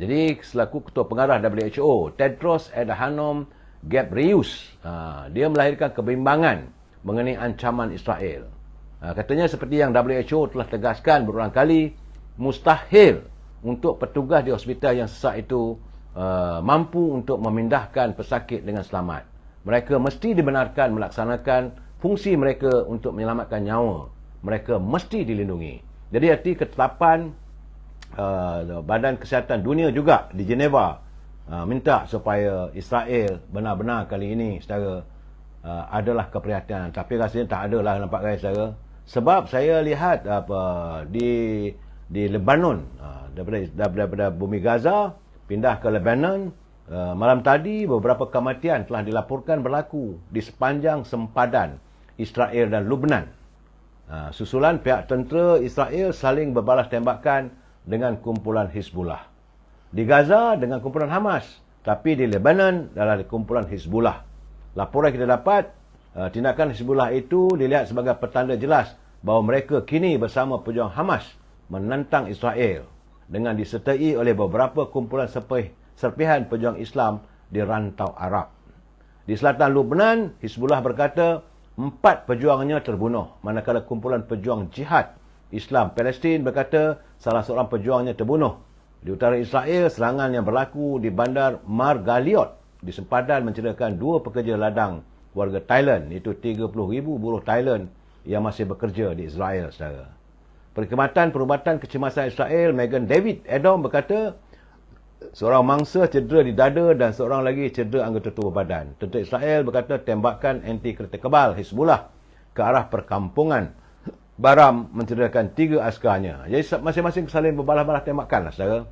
Jadi, selaku Ketua Pengarah WHO, Tedros Adhanom Ghebreyesus, dia melahirkan kebimbangan mengenai ancaman Israel. Katanya seperti yang WHO telah tegaskan berulang kali, mustahil untuk petugas di hospital yang sesak itu mampu untuk memindahkan pesakit dengan selamat. Mereka mesti dibenarkan melaksanakan fungsi mereka untuk menyelamatkan nyawa. Mereka mesti dilindungi. Jadi arti ketetapan Badan Kesihatan Dunia juga di Geneva minta supaya Israel benar-benar kali ini saudara adalah keprihatinan. Tapi rasanya tak adalah nampak guys saudara. Sebab saya lihat di Lebanon, daripada bumi Gaza pindah ke Lebanon, malam tadi beberapa kematian telah dilaporkan berlaku di sepanjang sempadan Israel dan Lebanon. Susulan pihak tentera Israel saling berbalas tembakan dengan kumpulan Hizbullah. Di Gaza dengan kumpulan Hamas, tapi di Lebanon adalah kumpulan Hizbullah. Laporan kita dapat, tindakan Hizbullah itu dilihat sebagai petanda jelas bahawa mereka kini bersama pejuang Hamas menentang Israel dengan disertai oleh beberapa kumpulan serpihan pejuang Islam di rantau Arab. Di selatan Lebanon, Hizbullah berkata 4 pejuangnya terbunuh, manakala kumpulan pejuang jihad Islam Palestin berkata salah seorang pejuangnya terbunuh. Di utara Israel, serangan yang berlaku di bandar Margaliot di sempadan mencederakan 2 pekerja ladang warga Thailand, iaitu 30,000 buruh Thailand yang masih bekerja di Israel. Saudara. Perkhidmatan Perubatan Kecemasan Israel, Megan David Edom berkata seorang mangsa cedera di dada dan seorang lagi cedera anggota tubuh badan. Tentera Israel berkata tembakan anti kereta kebal Hizbullah ke arah perkampungan Baram mencederakan 3 askarnya. Jadi masing-masing saling berbalas-balas tembakan lah saudara.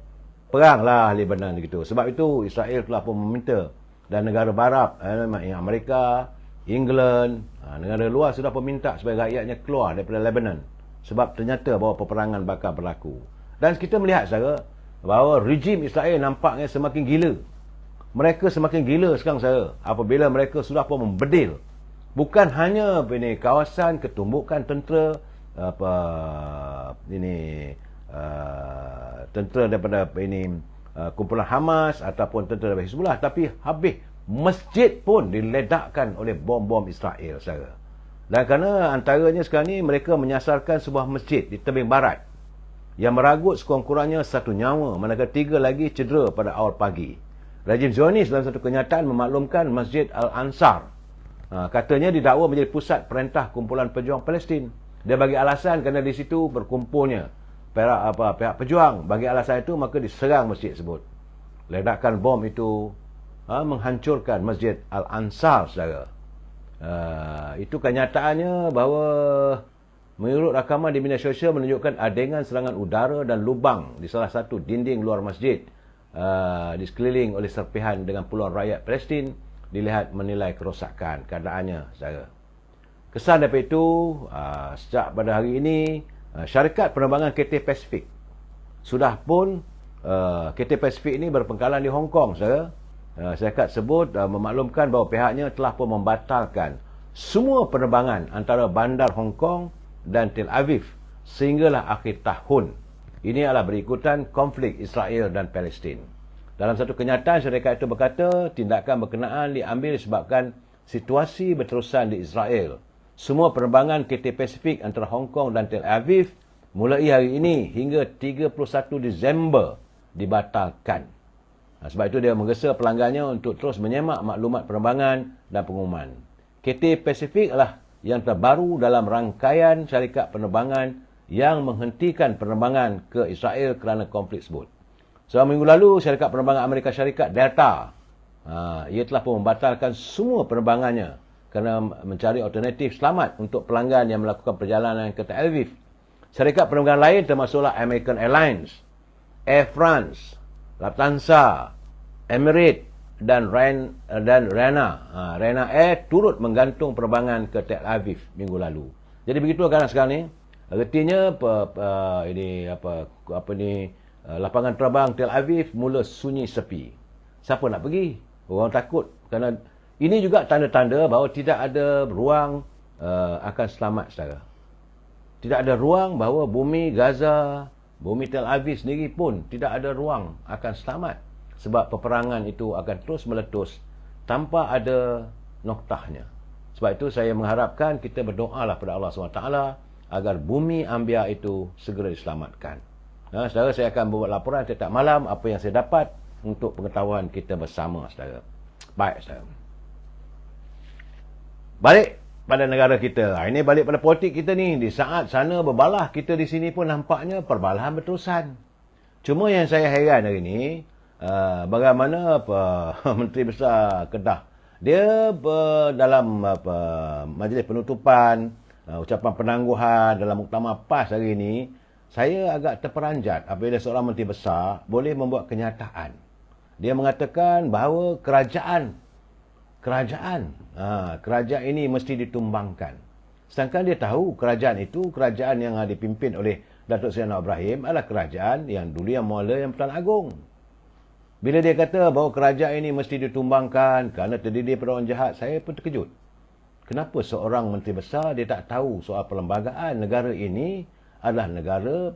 Peranglah Lebanon gitu. Sebab itu Israel telah pun meminta dan negara barat, Amerika, England, negara luar sudah pun minta supaya rakyatnya keluar daripada Lebanon. Sebab ternyata bahawa peperangan bakal berlaku. Dan kita melihat saudara bahawa rejim Israel nampaknya semakin gila. Mereka semakin gila sekarang saudara apabila mereka sudah pun membedil bukan hanya kawasan ketumbukan tentera tentera daripada kumpulan Hamas ataupun tentera daripada Hizbullah, tapi habis masjid pun diledakkan oleh bom-bom Israel saudara. Dan kerana antaranya sekarang ni mereka menyasarkan sebuah masjid di tebing barat yang meragut sekurang-kurangnya 1 nyawa, manakala 3 lagi cedera pada awal pagi. Rejim Zionis dalam satu kenyataan memaklumkan Masjid Al-Ansar. Katanya didakwa menjadi pusat perintah kumpulan pejuang Palestin. Dia bagi alasan kerana di situ berkumpulnya pihak pejuang. Bagi alasan itu maka diserang masjid tersebut. Ledakan bom itu menghancurkan Masjid Al-Ansar saudara. Itu kenyataannya bahawa menurut rakaman di media sosial menunjukkan adegan serangan udara dan lubang di salah satu dinding luar masjid di sekeliling oleh serpihan dengan puluhan rakyat Palestin dilihat menilai kerosakan keadaannya, saudara. Kesan daripada itu, sejak pada hari ini, syarikat penerbangan KT Pacific sudah pun KT Pacific ini berpangkalan di Hong Kong, saudara. Syarikat sebut memaklumkan bahawa pihaknya telah pun membatalkan semua penerbangan antara bandar Hong Kong dan Tel Aviv sehinggalah akhir tahun. Ini adalah berikutan konflik Israel dan Palestin. Dalam satu kenyataan, syarikat itu berkata tindakan berkenaan diambil disebabkan situasi berterusan di Israel. Semua penerbangan KT Pacific antara Hong Kong dan Tel Aviv mulai hari ini hingga 31 Disember dibatalkan. Sebab itu dia menggesa pelanggannya untuk terus menyemak maklumat penerbangan dan pengumuman. KT Pacific adalah yang terbaru dalam rangkaian syarikat penerbangan yang menghentikan penerbangan ke Israel kerana konflik tersebut. Selama minggu lalu, syarikat penerbangan Amerika Syarikat Delta ia telah pun membatalkan semua penerbangannya kerana mencari alternatif selamat untuk pelanggan yang melakukan perjalanan ke Tel Aviv. Syarikat penerbangan lain termasuklah American Airlines, Air France, Lufthansa, Emirates dan Rena Air turut menggantung penerbangan ke Tel Aviv minggu lalu. Jadi begitu sekarang ni. Artinya lapangan terbang Tel Aviv mula sunyi sepi. Siapa nak pergi? Orang takut kerana ini juga tanda-tanda bahawa tidak ada ruang akan selamat, saudara. Tidak ada ruang bahawa bumi Gaza, bumi Tel Aviv sendiri pun tidak ada ruang akan selamat. Sebab peperangan itu akan terus meletus tanpa ada noktahnya. Sebab itu saya mengharapkan kita berdoalah pada Allah SWT agar bumi Ambia itu segera diselamatkan. Saudara, saya akan buat laporan setiap malam apa yang saya dapat untuk pengetahuan kita bersama, saudara. Baik, saudara. Balik pada negara kita. Ini balik pada politik kita ni. Di saat sana berbalah, kita di sini pun nampaknya perbalahan berterusan. Cuma yang saya heran hari ni, bagaimana Menteri Besar Kedah, dia dalam majlis penutupan, ucapan penangguhan dalam muktamar PAS hari ini, saya agak terperanjat apabila seorang Menteri Besar boleh membuat kenyataan. Dia mengatakan bahawa kerajaan ini mesti ditumbangkan. Sedangkan dia tahu kerajaan itu, kerajaan yang dipimpin oleh Datuk Seri Anwar Ibrahim adalah kerajaan yang dulu yang mula yang Pertuan Agong. Bila dia kata bahawa kerajaan ini mesti ditumbangkan kerana terdiri daripada orang jahat, saya pun terkejut. Kenapa seorang Menteri Besar dia tak tahu soal perlembagaan negara ini adalah negara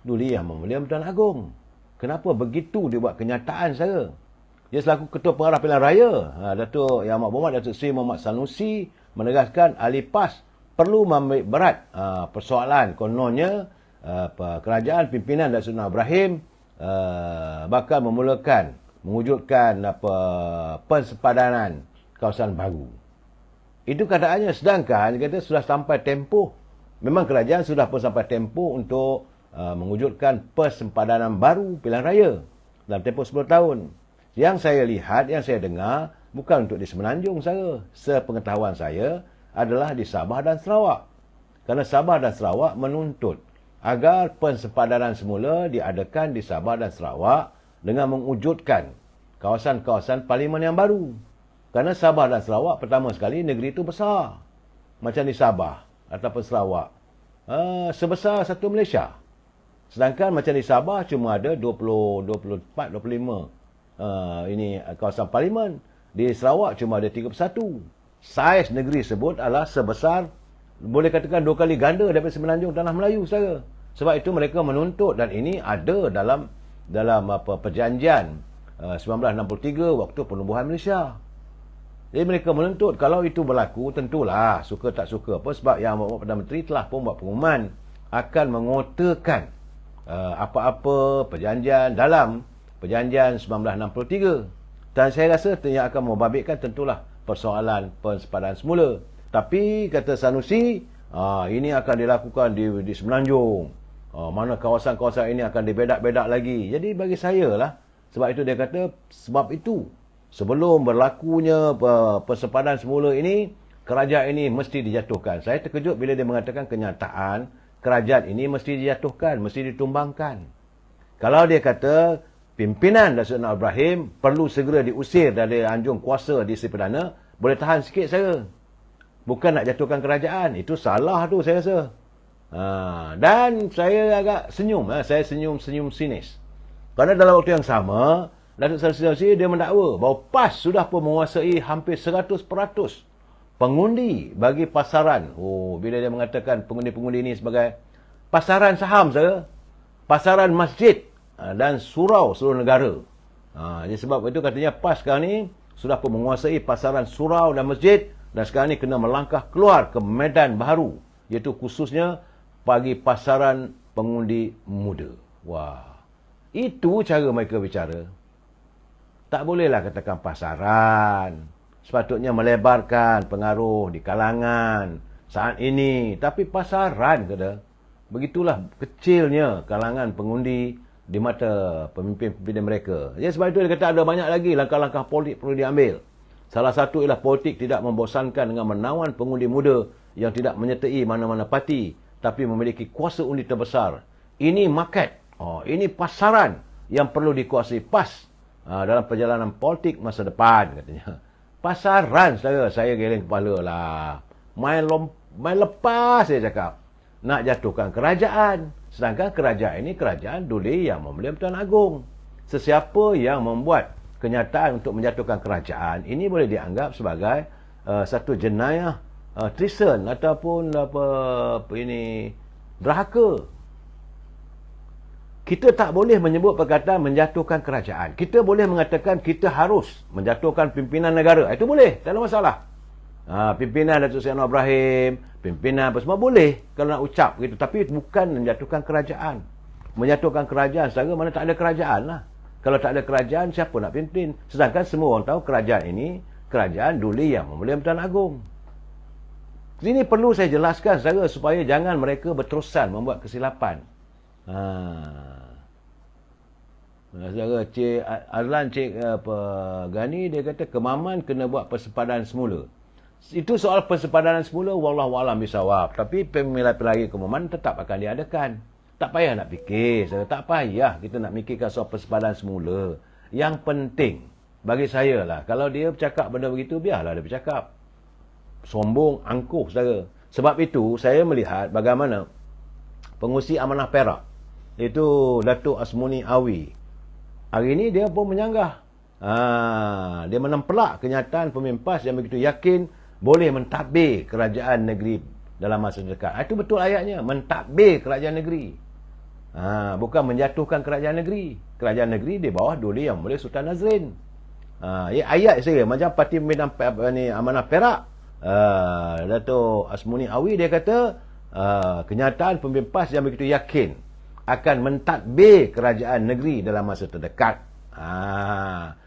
dulu yang memulia Pertuan Agong? Kenapa begitu dia buat kenyataan, saya? Dia selaku Ketua Pengarah Pilihan Raya, Datuk Yang Amat Berhormat Datuk Seri Muhammad Sanusi menegaskan ahli PAS perlu mengambil berat persoalan kononnya kerajaan pimpinan Datuk Seri Anwar Ibrahim bakal mewujudkan persepadanan kawasan baru. Itu keadaannya, sedangkan dia kata sudah sampai tempoh, memang kerajaan sudah pun sampai tempoh untuk mewujudkan persempadanan baru pilihan raya dalam tempoh 10 tahun. Yang saya lihat, yang saya dengar, bukan untuk di Semenanjung, saya. Sepengetahuan saya adalah di Sabah dan Sarawak. Kerana Sabah dan Sarawak menuntut agar persempadanan semula diadakan di Sabah dan Sarawak dengan mewujudkan kawasan-kawasan parlimen yang baru. Kerana Sabah dan Sarawak, pertama sekali, negeri itu besar. Macam di Sabah ataupun Sarawak. Sebesar satu Malaysia. Sedangkan macam di Sabah cuma ada 20, 24, 25 ini kawasan parlimen. Di Sarawak cuma ada 31. Saiz negeri sebut adalah sebesar, boleh katakan 2 kali ganda daripada Semenanjung Tanah Melayu, saudara. Sebab itu mereka menuntut, dan ini ada dalam perjanjian 1963 waktu penubuhan Malaysia. Jadi mereka menuntut kalau itu berlaku, tentulah suka tak suka apa, sebab yang Perdana Menteri telah pun buat pengumuman akan mengotakan apa-apa perjanjian dalam perjanjian 1963. Dan saya rasa yang akan membabitkan tentulah persoalan persempadanan semula. Tapi kata Sanusi, ini akan dilakukan di Semenanjung. Mana kawasan-kawasan ini akan dibedak-bedak lagi. Jadi bagi saya lah, sebab itu dia kata, sebab itu Sebelum berlakunya persepadan semula ini, kerajaan ini mesti dijatuhkan. Saya terkejut bila dia mengatakan kenyataan kerajaan ini mesti dijatuhkan, mesti ditumbangkan. Kalau dia kata pimpinan Datuk Anwar Ibrahim perlu segera diusir dari anjung kuasa di Sri Perdana, boleh tahan sikit saya. Bukan nak jatuhkan kerajaan. Itu salah tu saya rasa. Dan saya agak senyum. Saya senyum sinis. Kerana dalam waktu yang sama, Datuk Seri dia mendakwa bahawa PAS sudah pun menguasai hampir 100% pengundi bagi pasaran. Bila dia mengatakan pengundi-pengundi ini sebagai pasaran saham saya, pasaran masjid dan surau seluruh negara. Jadi sebab itu katanya PAS sekarang ni sudah pun menguasai pasaran surau dan masjid dan sekarang ni kena melangkah keluar ke medan baru, iaitu khususnya bagi pasaran pengundi muda. Wah, itu cara mereka bicara. Tak bolehlah katakan pasaran. Sepatutnya melebarkan pengaruh di kalangan saat ini. Tapi pasaran kata. Begitulah kecilnya kalangan pengundi di mata pemimpin-pemimpin mereka. Jadi sebab itu dia kata ada banyak lagi langkah-langkah politik perlu diambil. Salah satu ialah politik tidak membosankan dengan menawan pengundi muda yang tidak menyertai mana-mana parti tapi memiliki kuasa undi terbesar. Ini market. Ini pasaran yang perlu dikuasai PAS dalam perjalanan politik masa depan katanya. Pasaran saya geleng kepala lah. Main lepas saya cakap. Nak jatuhkan kerajaan. Sedangkan kerajaan ini kerajaan duli yang membeli Tuan Agong. Sesiapa yang membuat kenyataan untuk menjatuhkan kerajaan, ini boleh dianggap sebagai satu jenayah treason ataupun derhaka. Kita tak boleh menyebut perkataan menjatuhkan kerajaan. Kita boleh mengatakan kita harus menjatuhkan pimpinan negara. Itu boleh, tak ada masalah. Pimpinan Datuk Seri Anwar Ibrahim, pimpinan apa semua boleh kalau nak ucap begitu. Tapi bukan menjatuhkan kerajaan. Menjatuhkan kerajaan secara mana tak ada kerajaan lah. Kalau tak ada kerajaan, siapa nak pimpin? Sedangkan semua orang tahu kerajaan ini, kerajaan duli yang membeli Tuan Agong. Ini perlu saya jelaskan supaya jangan mereka berterusan membuat kesilapan. Saudara Cik Azlan, Cik Gani, dia kata Kemaman kena buat persepadan semula. Itu soal persepadanan semula, wallahualam bisawab. Tapi pemilihan-pemilihan Kemaman tetap akan diadakan. Tak payah nak fikir, tak payah kita nak fikirkan soal persepadanan semula. Yang penting bagi saya lah, kalau dia bercakap benda begitu, biarlah dia bercakap. Sombong, angkuh saudara. Sebab itu saya melihat bagaimana pengurusi Amanah Perak, itu Datuk Asmuni Awi, hari ini dia pun menyanggah. Dia menempelak kenyataan pemimpin PAS yang begitu yakin boleh mentadbir kerajaan negeri dalam masa dekat. Itu betul ayatnya, mentadbir kerajaan negeri. Bukan menjatuhkan kerajaan negeri. Kerajaan negeri di bawah duli yang boleh Sultan Nazrin. Ayat saya macam parti pimpinan Amanah Perak, Datuk Asmuni Awi, dia kata kenyataan pemimpin PAS yang begitu yakin akan mentadbir kerajaan negeri dalam masa terdekat.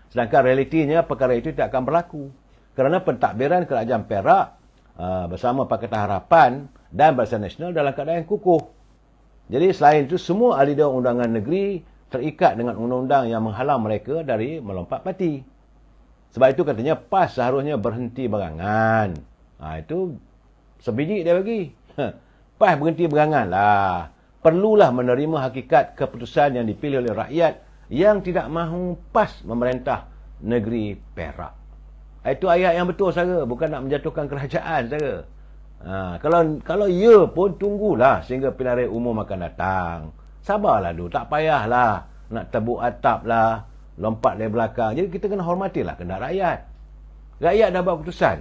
Sedangkan realitinya perkara itu tidak akan berlaku. Kerana pentadbiran kerajaan Perak bersama Pakatan Harapan dan Barisan Nasional dalam keadaan yang kukuh. Jadi selain itu, semua ahli dewan undangan negeri terikat dengan undang-undang yang menghalang mereka dari melompat parti. Sebab itu katanya PAS seharusnya berhenti berangan. Itu sebiji dia bagi. PAS berhenti berangan lah. Perlulah menerima hakikat keputusan yang dipilih oleh rakyat yang tidak mahu PAS memerintah negeri Perak. Itu ayat yang betul saudara, bukan nak menjatuhkan kerajaan saudara. Kalau ya pun tunggulah sehingga pilihan raya umum akan datang. Sabarlah dulu, tak payahlah nak tebuk atap lah, lompat dari belakang. Jadi kita kena hormatilah kehendak rakyat. Rakyat dah buat keputusan.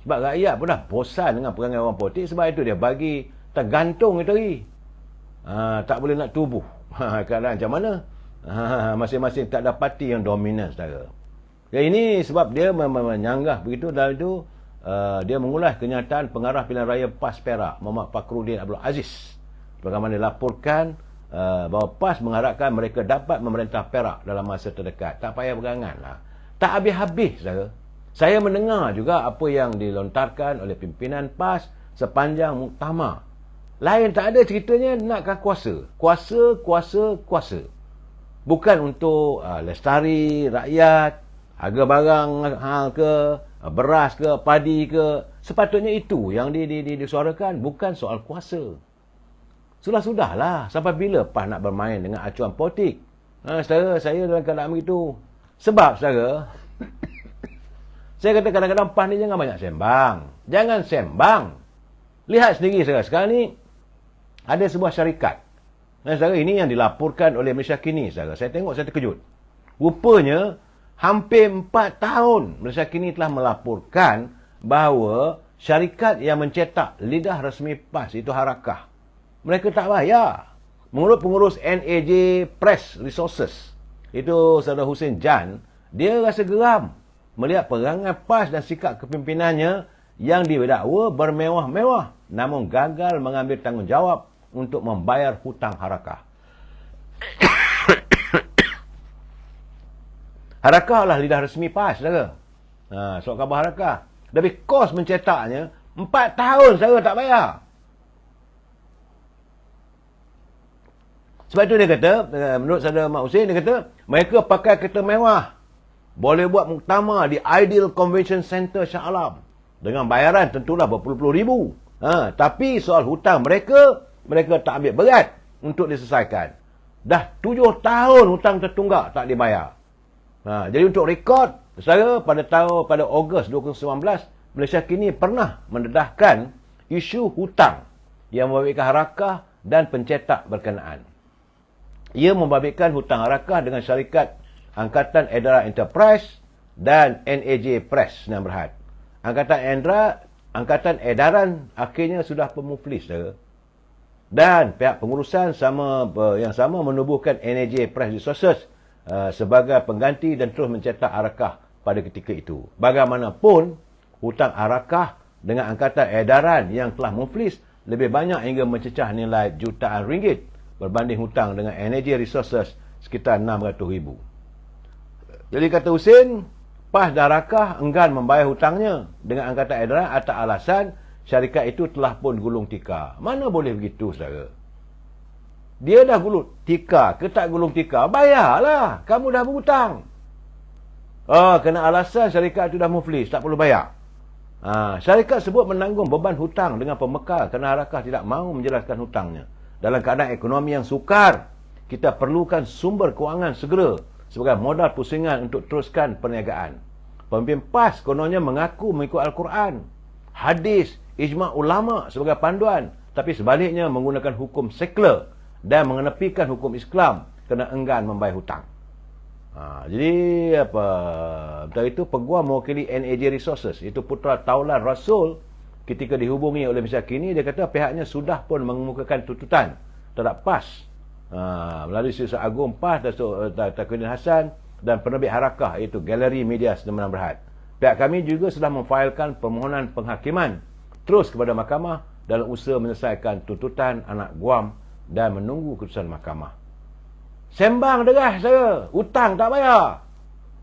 Sebab rakyat pun dah bosan dengan perangai orang politik, sebab itu dia bagi tergantung itu lagi. Tak boleh nak tubuh. Keadaan macam mana? Masing-masing tak ada parti yang dominan saudara. Ini sebab dia menyanggah begitu, dalam itu dia mengulas kenyataan pengarah pilihan raya PAS Perak, Muhammad Fakhruddin Abdul Aziz. Bagaimana dilaporkan bahawa PAS mengharapkan mereka dapat memerintah Perak dalam masa terdekat. Tak payah berangan lah. Tak habis-habis saudara. Saya mendengar juga apa yang dilontarkan oleh pimpinan PAS sepanjang muktamar. Lain tak ada ceritanya nakkan kuasa. Kuasa. Bukan untuk lestari rakyat, Harga barang ke, beras ke, padi ke, sepatutnya itu yang disuarakan, bukan soal kuasa. Sudah-sudahlah, sampai bila PAS nak bermain dengan acuan politik? Saudara, saya dalam keadaan begitu. Sebab, saudara, saya kata kadang-kadang PAS ni jangan banyak sembang. Jangan sembang. Lihat sendiri, saudara. Sekarang ni, ada sebuah syarikat. Saudara, ini yang dilaporkan oleh Malaysia Kini, saudara. Saya tengok, saya terkejut. Rupanya, hampir 4 tahun Malaysia Kini telah melaporkan bahawa syarikat yang mencetak lidah rasmi PAS, itu Harakah, mereka tak bayar. Menurut pengurus NAJ Press Resources, itu Saudara Hussein Jan, dia rasa geram melihat perangai PAS dan sikap kepimpinannya yang didakwa bermewah-mewah namun gagal mengambil tanggungjawab untuk membayar hutang Harakah. Harakah lah lidah resmi PAS, saudara. Surat khabar Harakah. Tapi kos mencetaknya 4 tahun saudara tak bayar. Sebab itu dia kata, menurut saudara Mak Hussein, dia kata, mereka pakai kereta mewah. Boleh buat muktamar di Ideal Convention Center Shah Alam. Dengan bayaran tentulah berpuluh-puluh ribu. Tapi soal hutang mereka tak ambil berat untuk diselesaikan. Dah 7 tahun hutang tertunggak tak dibayar. Jadi untuk rekod, saudara, pada Ogos 2019, Malaysia Kini pernah mendedahkan isu hutang yang membabitkan Harakah dan pencetak berkenaan. Ia membabitkan hutang Harakah dengan syarikat Angkatan Edaran Enterprise dan NAJ Press Sdn Bhd. Angkatan Edaran akhirnya sudah pemuflis, saudara. Dan pihak pengurusan yang sama menubuhkan NAJ Press Resources sebagai pengganti dan terus mencetak Harakah pada ketika itu. Bagaimanapun, hutang Harakah dengan Angkatan Edaran yang telah muflis lebih banyak hingga mencecah nilai jutaan ringgit berbanding hutang dengan NAJ Resources sekitar 600,000. Jadi kata Hussein, PAS dan Harakah enggan membayar hutangnya dengan Angkatan Edaran atas alasan syarikat itu telah pun gulung tikar. Mana boleh begitu, saudara? Dia dah gulung tikar ke tak gulung tikar, bayarlah. Kamu dah berhutang. Kena alasan syarikat itu dah muflis, tak perlu bayar. Syarikat sebut menanggung beban hutang dengan pembekal kerana Harakah tidak mahu menjelaskan hutangnya. Dalam keadaan ekonomi yang sukar, kita perlukan sumber kewangan segera sebagai modal pusingan untuk teruskan perniagaan. Pemimpin PAS kononnya mengaku mengikut Al-Quran, hadis, ijma' ulama' sebagai panduan, tapi sebaliknya menggunakan hukum sekular dan mengenepikan hukum Islam kerana enggan membayar hutang. Jadi betul itu peguam mewakili NAJ Resources, itu Putra Taulan Rasul, ketika dihubungi oleh Malaysia Kini, dia kata pihaknya sudah pun mengemukakan tuntutan terhadap PAS melalui Setiausaha Agung PAS, Takuddin Hassan dan penerbit Harakah, iaitu Galeri Media Sdn Bhd. Pihak kami juga sudah memfailkan permohonan penghakiman terus kepada mahkamah dalam usaha menyelesaikan tuntutan anak guam dan menunggu keputusan mahkamah. Sembang deras saya, hutang tak bayar.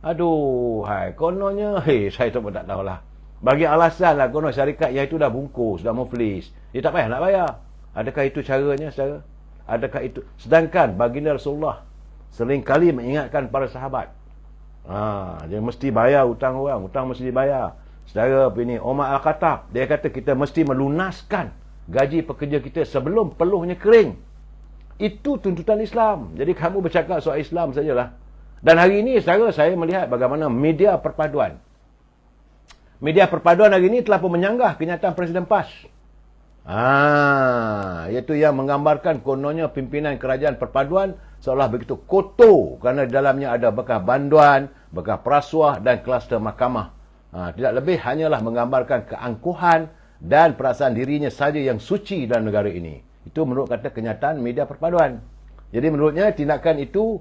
Aduh, kononnya, saya tak tahulah. Bagi alasan lah, konon syarikat yang itu dah bungkus, dah muflis, dia tak payah nak bayar. Adakah itu caranya, saudara? Adakah itu? Sedangkan baginda Rasulullah seringkali mengingatkan para sahabat, dia mesti bayar hutang orang, hutang mesti dibayar. Saudara ini Umar Al-Khattab, dia kata kita mesti melunaskan gaji pekerja kita sebelum peluhnya kering. Itu tuntutan Islam. Jadi kamu bercakap soal Islam sajalah. Dan hari ini, saudara, saya melihat bagaimana media perpaduan hari ini telah pun menyanggah kenyataan Presiden PAS. Iaitu yang menggambarkan kononnya pimpinan kerajaan perpaduan seolah begitu kotor kerana di dalamnya ada bekas banduan, bekas perasuah dan kluster mahkamah. Tidak lebih hanyalah menggambarkan keangkuhan dan perasaan dirinya saja yang suci dalam negara ini. Itu menurut kata kenyataan media perpaduan. Jadi menurutnya tindakan itu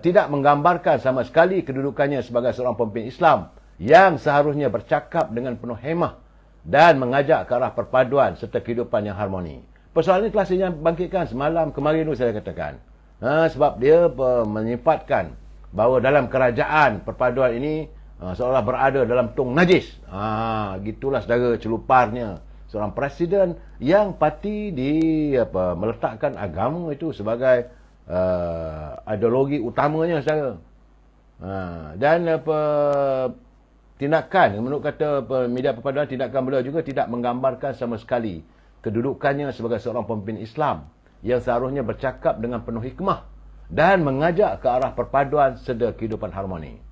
tidak menggambarkan sama sekali kedudukannya sebagai seorang pemimpin Islam yang seharusnya bercakap dengan penuh hemah dan mengajak ke arah perpaduan serta kehidupan yang harmoni. Persoalan ini telah saya bangkitkan semalam kemarin itu saya katakan. Sebab dia menyifatkan bahawa dalam kerajaan perpaduan ini seolah berada dalam tong najis. Gitulah saudara celuparnya seorang presiden yang parti meletakkan agama itu sebagai ideologi utamanya, saudara. Dan tindakan, menurut kata media perpaduan, tindakan beliau juga tidak menggambarkan sama sekali kedudukannya sebagai seorang pemimpin Islam yang seharusnya bercakap dengan penuh hikmah dan mengajak ke arah perpaduan serta kehidupan harmoni.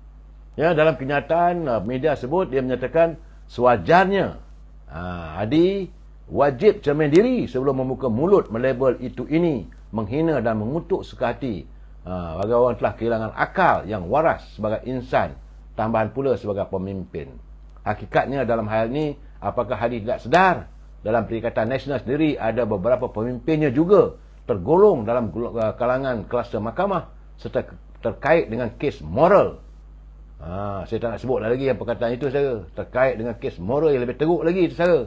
Ya, dalam kenyataan, media sebut, dia menyatakan sewajarnya Hadi wajib cermin diri sebelum membuka mulut melabel itu ini, menghina dan mengutuk suka hati bagi orang telah kehilangan akal yang waras sebagai insan, tambahan pula sebagai pemimpin. Hakikatnya dalam hal ini, apakah Hadi tidak sedar dalam Perikatan Nasional sendiri ada beberapa pemimpinnya juga tergolong dalam kalangan kluster mahkamah serta terkait dengan kes moral. Saya tak nak sebut lagi yang perkataan itu, saudara. Terkait dengan kes moral yang lebih teruk lagi, saudara.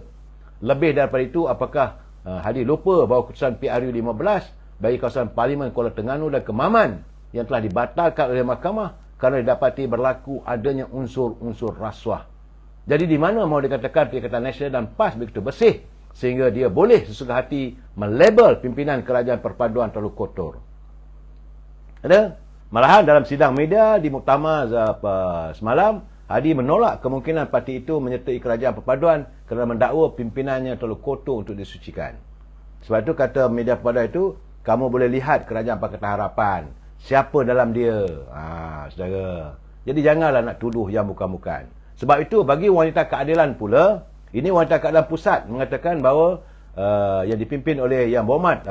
Lebih daripada itu, apakah Hadi lupa bahawa keputusan PRU 15 bagi kawasan Parlimen Kuala Terengganu dan Kemaman yang telah dibatalkan oleh mahkamah kerana didapati berlaku adanya unsur-unsur rasuah. Jadi di mana mahu dikatakan Perikatan Nasional dan PAS begitu bersih sehingga dia boleh sesuka hati melabel pimpinan kerajaan perpaduan terlalu kotor? Ada? Malahan dalam sidang media di muktamar semalam, Hadi menolak kemungkinan parti itu menyertai kerajaan perpaduan kerana mendakwa pimpinannya terlalu kotor untuk disucikan. Sebab itu kata media perpaduan itu, kamu boleh lihat kerajaan Pakatan Harapan, siapa dalam dia. Saudara. Jadi janganlah nak tuduh yang bukan-bukan. Sebab itu bagi wanita keadilan pula, ini wanita keadilan pusat mengatakan bahawa yang dipimpin oleh Yang Berhormat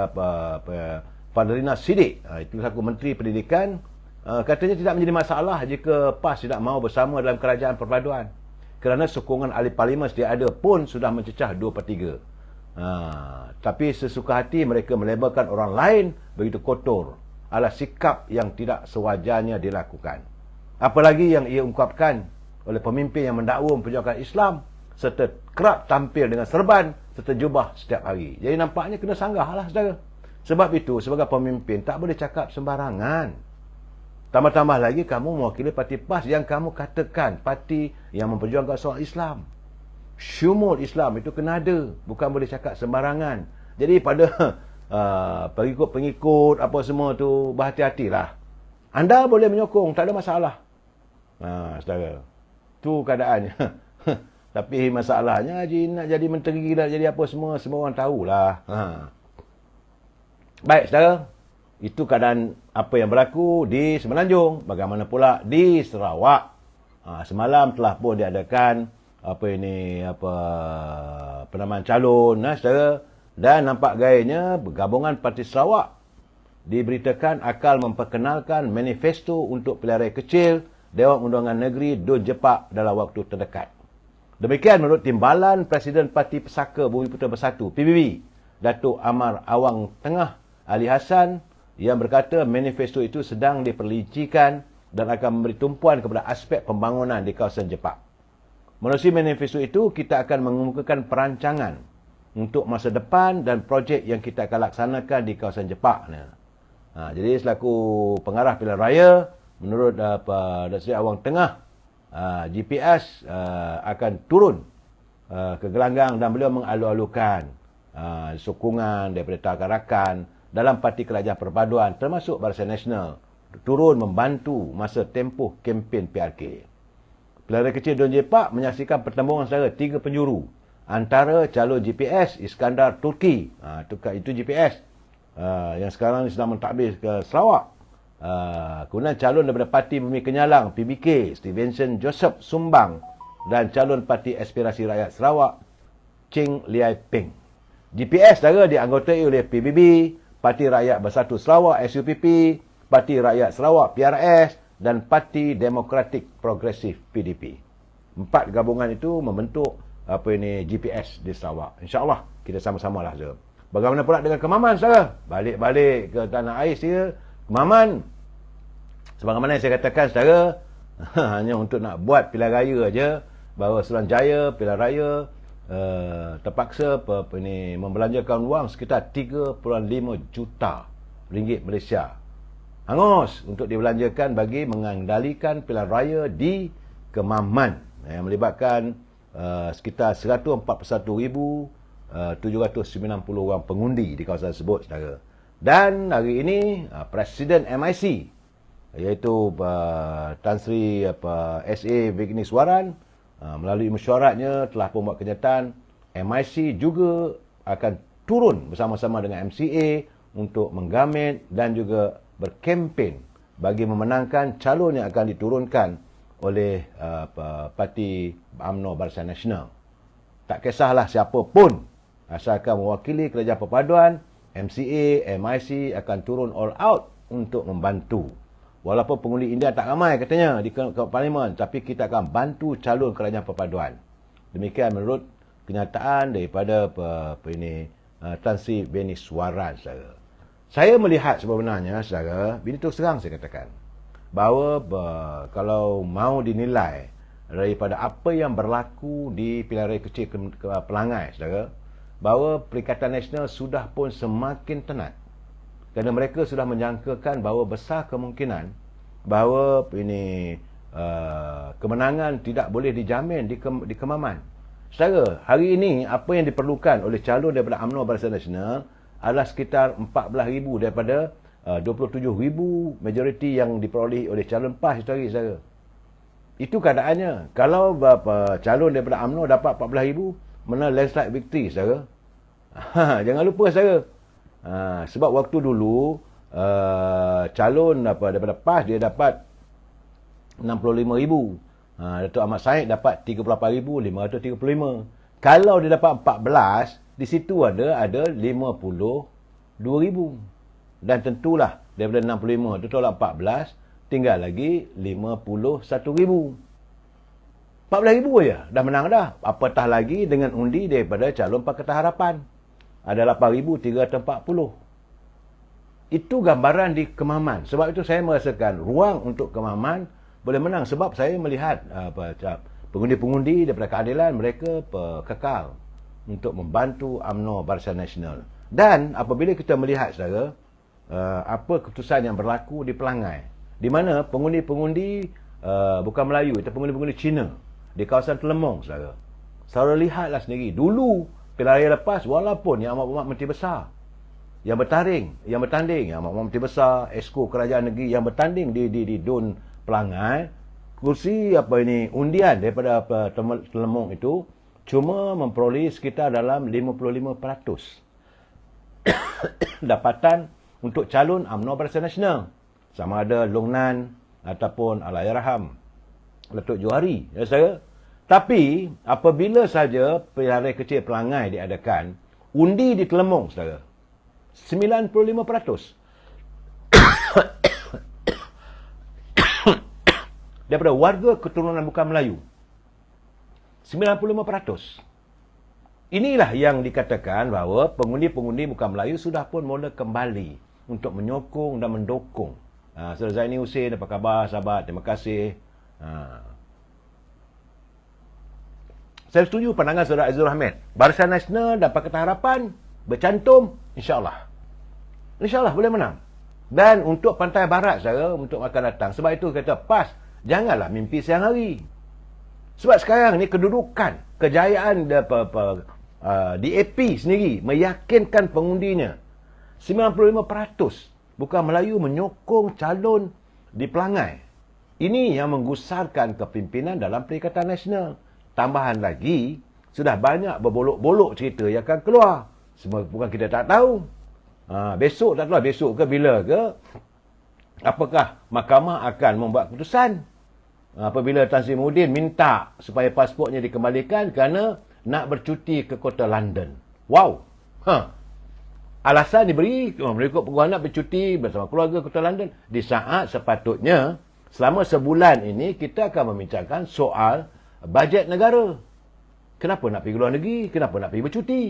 Fadlina Siddiq, itu selaku Menteri Pendidikan, katanya tidak menjadi masalah jika PAS tidak mahu bersama dalam kerajaan perpaduan. Kerana sokongan ahli parlimen sedia ada pun sudah mencecah 2/3. Tapi sesuka hati mereka melabelkan orang lain begitu kotor adalah sikap yang tidak sewajarnya dilakukan. Apalagi yang ia ungkapkan oleh pemimpin yang mendakwa memperjuangkan Islam serta kerap tampil dengan serban serta jubah setiap hari. Jadi nampaknya kena sanggahlah, saudara. Sebab itu sebagai pemimpin tak boleh cakap sembarangan. Tambah-tambah lagi kamu mewakili parti PAS yang kamu katakan parti yang memperjuangkan soal Islam. Syumul Islam itu kena ada, bukan boleh cakap sembarangan. Jadi pada pengikut-pengikut apa semua tu, berhati-hatilah. Anda boleh menyokong, tak ada masalah. Saudara, tu keadaannya. Tapi masalahnya Haji nak jadi menteri dan jadi apa semua orang tahulah. Baik, saudara. Itu keadaan apa yang berlaku di Semenanjung. Bagaimana pula di Sarawak. Semalam telah pun diadakan penamaan calon, saudara. Dan nampak gayanya gabungan Parti Sarawak diberitakan akan memperkenalkan manifesto untuk pilihan raya kecil Dewan Undangan Negeri Dun Jepak dalam waktu terdekat. Demikian menurut Timbalan Presiden Parti Pesaka Bumi Putera Bersatu PBB, Datuk Amar Awang Tengah Ali Hassan, yang berkata manifesto itu sedang diperlincikan dan akan memberi tumpuan kepada aspek pembangunan di kawasan Jepak. Melalui manifesto itu, kita akan mengemukakan perancangan untuk masa depan dan projek yang kita akan laksanakan di kawasan Jepak. Jadi selaku pengarah pilihan raya, menurut Datuk Seri Awang Tengah, GPS akan turun ke gelanggang dan beliau mengalu-alukan sokongan daripada rakan-rakan dalam parti kerajaan perpaduan termasuk Barisan Nasional turun membantu masa tempoh kempen PRK. Pilihan raya kecil Dun Jepak menyaksikan pertembungan antara 3 penjuru antara calon GPS Iskandar Turki, itu GPS yang sekarang sedang mentadbir ke Sarawak. Kemudian calon daripada Parti Bumi Kenyalang PBK Stevenson Joseph Sumbang dan calon Parti Aspirasi Rakyat Sarawak Cheng Liai Peng. GPS saudara dianggotai oleh PBB, Parti Rakyat Bersatu Sarawak SUPP, Parti Rakyat Sarawak PRS dan Parti Demokratik Progresif PDP. 4 gabungan itu membentuk GPS di Sarawak. InsyaAllah kita sama-sama lah, saudara. Bagaimana pula dengan Kemaman, saudara? Balik-balik ke tanah air saya, Kemaman. Sebagaimana yang saya katakan, saudara, hanya untuk nak buat pilihan raya aja, bahawa Suruhanjaya pilihan raya terpaksa membelanjakan wang sekitar 3.5 juta ringgit Malaysia. Hangus untuk dibelanjakan bagi mengendalikan pilihan raya di Kemaman yang melibatkan sekitar 141,790 orang pengundi di kawasan tersebut, saudara. Dan hari ini Presiden MIC iaitu Tan Sri SA Vigneswaran melalui mesyuaratnya telah pun buat kenyataan MIC juga akan turun bersama-sama dengan MCA untuk menggamet dan juga berkempen bagi memenangkan calon yang akan diturunkan oleh Parti UMNO Barisan Nasional. Tak kisahlah siapa pun, asalkan mewakili kerajaan perpaduan, MCA, MIC akan turun all out untuk membantu. Walaupun pengundi India tak ramai katanya di parlimen, tapi kita akan bantu calon kerajaan perpaduan. Demikian menurut kenyataan daripada Tan Sri Vigneswaran, saudara. Saya melihat sebenarnya, saudara, ini terus terang saya katakan, bahawa kalau mau dinilai daripada apa yang berlaku di pilihan raya kecil Pelangai, saudara, bahawa Perikatan Nasional sudah pun semakin tenat. Kerana mereka sudah menyangkakan bahawa besar kemungkinan bahawa kemenangan tidak boleh dijamin di Kemaman. Saudara, hari ini apa yang diperlukan oleh calon daripada UMNO Barisan Nasional adalah sekitar 14,000 daripada 27,000 majoriti yang diperolehi oleh calon PAS itu hari, saudara. Itu keadaannya. Kalau calon daripada UMNO dapat 14,000, menang landslide victory, saudara. Jangan lupa, saudara. Sebab waktu dulu calon daripada PAS dia dapat 65,000. Datuk Ahmad Said dapat 38,535. Kalau dia dapat 14, di situ ada 52,000. Dan tentulah daripada 65 tu tolak 14, tinggal lagi 51,000. 14,000 je dah menang dah. Apatah lagi dengan undi daripada calon Pakatan Harapan. Ada 8,340. Itu gambaran di Kemaman. Sebab itu saya merasakan ruang untuk Kemaman boleh menang. Sebab saya melihat pengundi-pengundi daripada keadilan, mereka kekal untuk membantu UMNO Barisan Nasional. Dan apabila kita melihat, saudara, apa keputusan yang berlaku di Pelangai, di mana pengundi-pengundi bukan Melayu, itu pengundi-pengundi Cina di kawasan Telemong, saudara. Saudara lihatlah sendiri. Dulu pilihan raya lepas, walaupun yang amat-amat menteri besar yang bertanding, yang amat-amat menteri besar, esko kerajaan negeri yang bertanding di DUN Pelangai, kursi undian daripada Telemong itu cuma memperoleh sekitar dalam 55% dapatan untuk calon UMNO Barisan Nasional. Sama ada Long Nan ataupun Allahyarham Datuk Johari, ya saya. Tapi apabila saja pilihan raya kecil Pelangai diadakan, undi di Telemong, saudara, 95% daripada warga keturunan bukan Melayu. 95%. Inilah yang dikatakan bahawa pengundi-pengundi bukan Melayu sudah pun mula kembali untuk menyokong dan mendukung. Saudara Zaini Hussein, apa khabar sahabat? Terima kasih. Saya setuju pandangan Saudara Azizul Hamid. Barisan Nasional dan Pakatan Harapan bercantum, insya-Allah. InsyaAllah boleh menang. Dan untuk Pantai Barat, saudara, untuk akan datang. Sebab itu kata PAS, janganlah mimpi siang hari. Sebab sekarang ni kedudukan, kejayaan DAP sendiri meyakinkan pengundinya. 95% bukan Melayu menyokong calon di Pelangai. Ini yang menggusarkan kepimpinan dalam Perikatan Nasional. Tambahan lagi, sudah banyak berbolok-bolok cerita yang akan keluar. Semua bukan kita tak tahu. Besok tak tahu, besok ke bila ke, apakah mahkamah akan membuat keputusan apabila Tan Sri Muhyiddin minta supaya pasportnya dikembalikan kerana nak bercuti ke kota London. Wow. Alasan diberi mereka nak bercuti bersama keluarga ke kota London di saat sepatutnya selama sebulan ini kita akan membincangkan soal bajet negara. Kenapa nak pergi luar negeri? Kenapa nak pergi bercuti?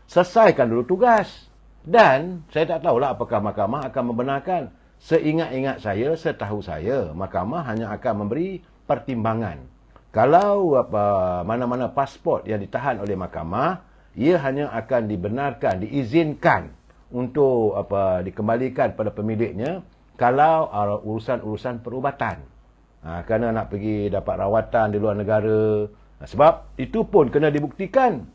Selesaikan dulu tugas. Dan saya tak tahulah apakah mahkamah akan membenarkan. Seingat-ingat saya, setahu saya, mahkamah hanya akan memberi pertimbangan. Kalau mana-mana pasport yang ditahan oleh mahkamah, ia hanya akan dibenarkan, diizinkan untuk dikembalikan pada pemiliknya kalau urusan-urusan perubatan. Kerana nak pergi dapat rawatan di luar negara. Sebab itu pun kena dibuktikan.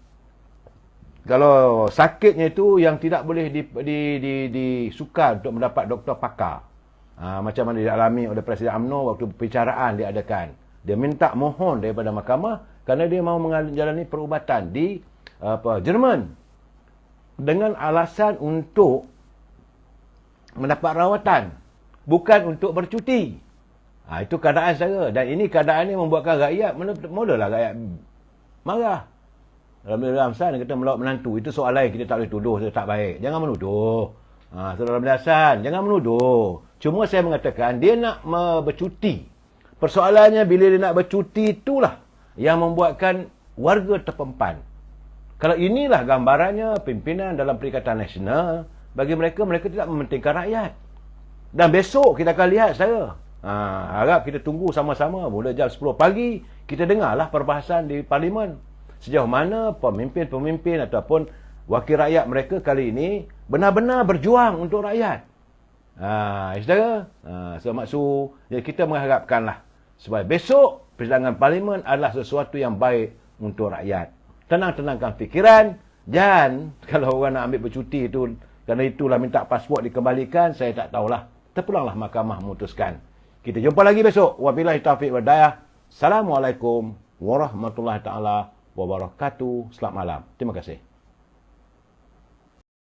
Kalau sakitnya itu yang tidak boleh disukar untuk mendapat doktor pakar. Macam mana dialami oleh Presiden UMNO waktu perbicaraan diadakan. Dia minta mohon daripada mahkamah kerana dia mahu menjalani perubatan di Jerman dengan alasan untuk mendapat rawatan, bukan untuk bercuti. Itu keadaan saya. Dan ini keadaan ini membuatkan rakyat, mulalah rakyat marah. Dalam Hasan kata melawat menantu. Itu soal lain, kita tak boleh tuduh, saya tak baik. Jangan menuduh. Saudara Hasan, jangan menuduh. Cuma saya mengatakan, dia nak bercuti. Persoalannya, bila dia nak bercuti, itulah yang membuatkan warga terpempan. Kalau inilah gambarannya pimpinan dalam Perikatan Nasional, bagi mereka, mereka tidak mementingkan rakyat. Dan besok kita akan lihat saya. Harap kita tunggu sama-sama. Mula jam 10 pagi, kita dengarlah perbahasan di Parlimen. Sejauh mana pemimpin-pemimpin ataupun wakil rakyat mereka kali ini benar-benar berjuang untuk rakyat. Saudara, maksud kita mengharapkanlah supaya besok persidangan Parlimen adalah sesuatu yang baik untuk rakyat. Tenang-tenangkan fikiran. Dan kalau orang nak ambil bercuti itu, kerana itulah minta pasport dikembalikan, saya tak tahulah. Terpulanglah mahkamah memutuskan. Kita jumpa lagi besok. Wabillahi taufiq wal hidayah. Assalamualaikum warahmatullahi taala wabarakatuh. Selamat malam. Terima kasih.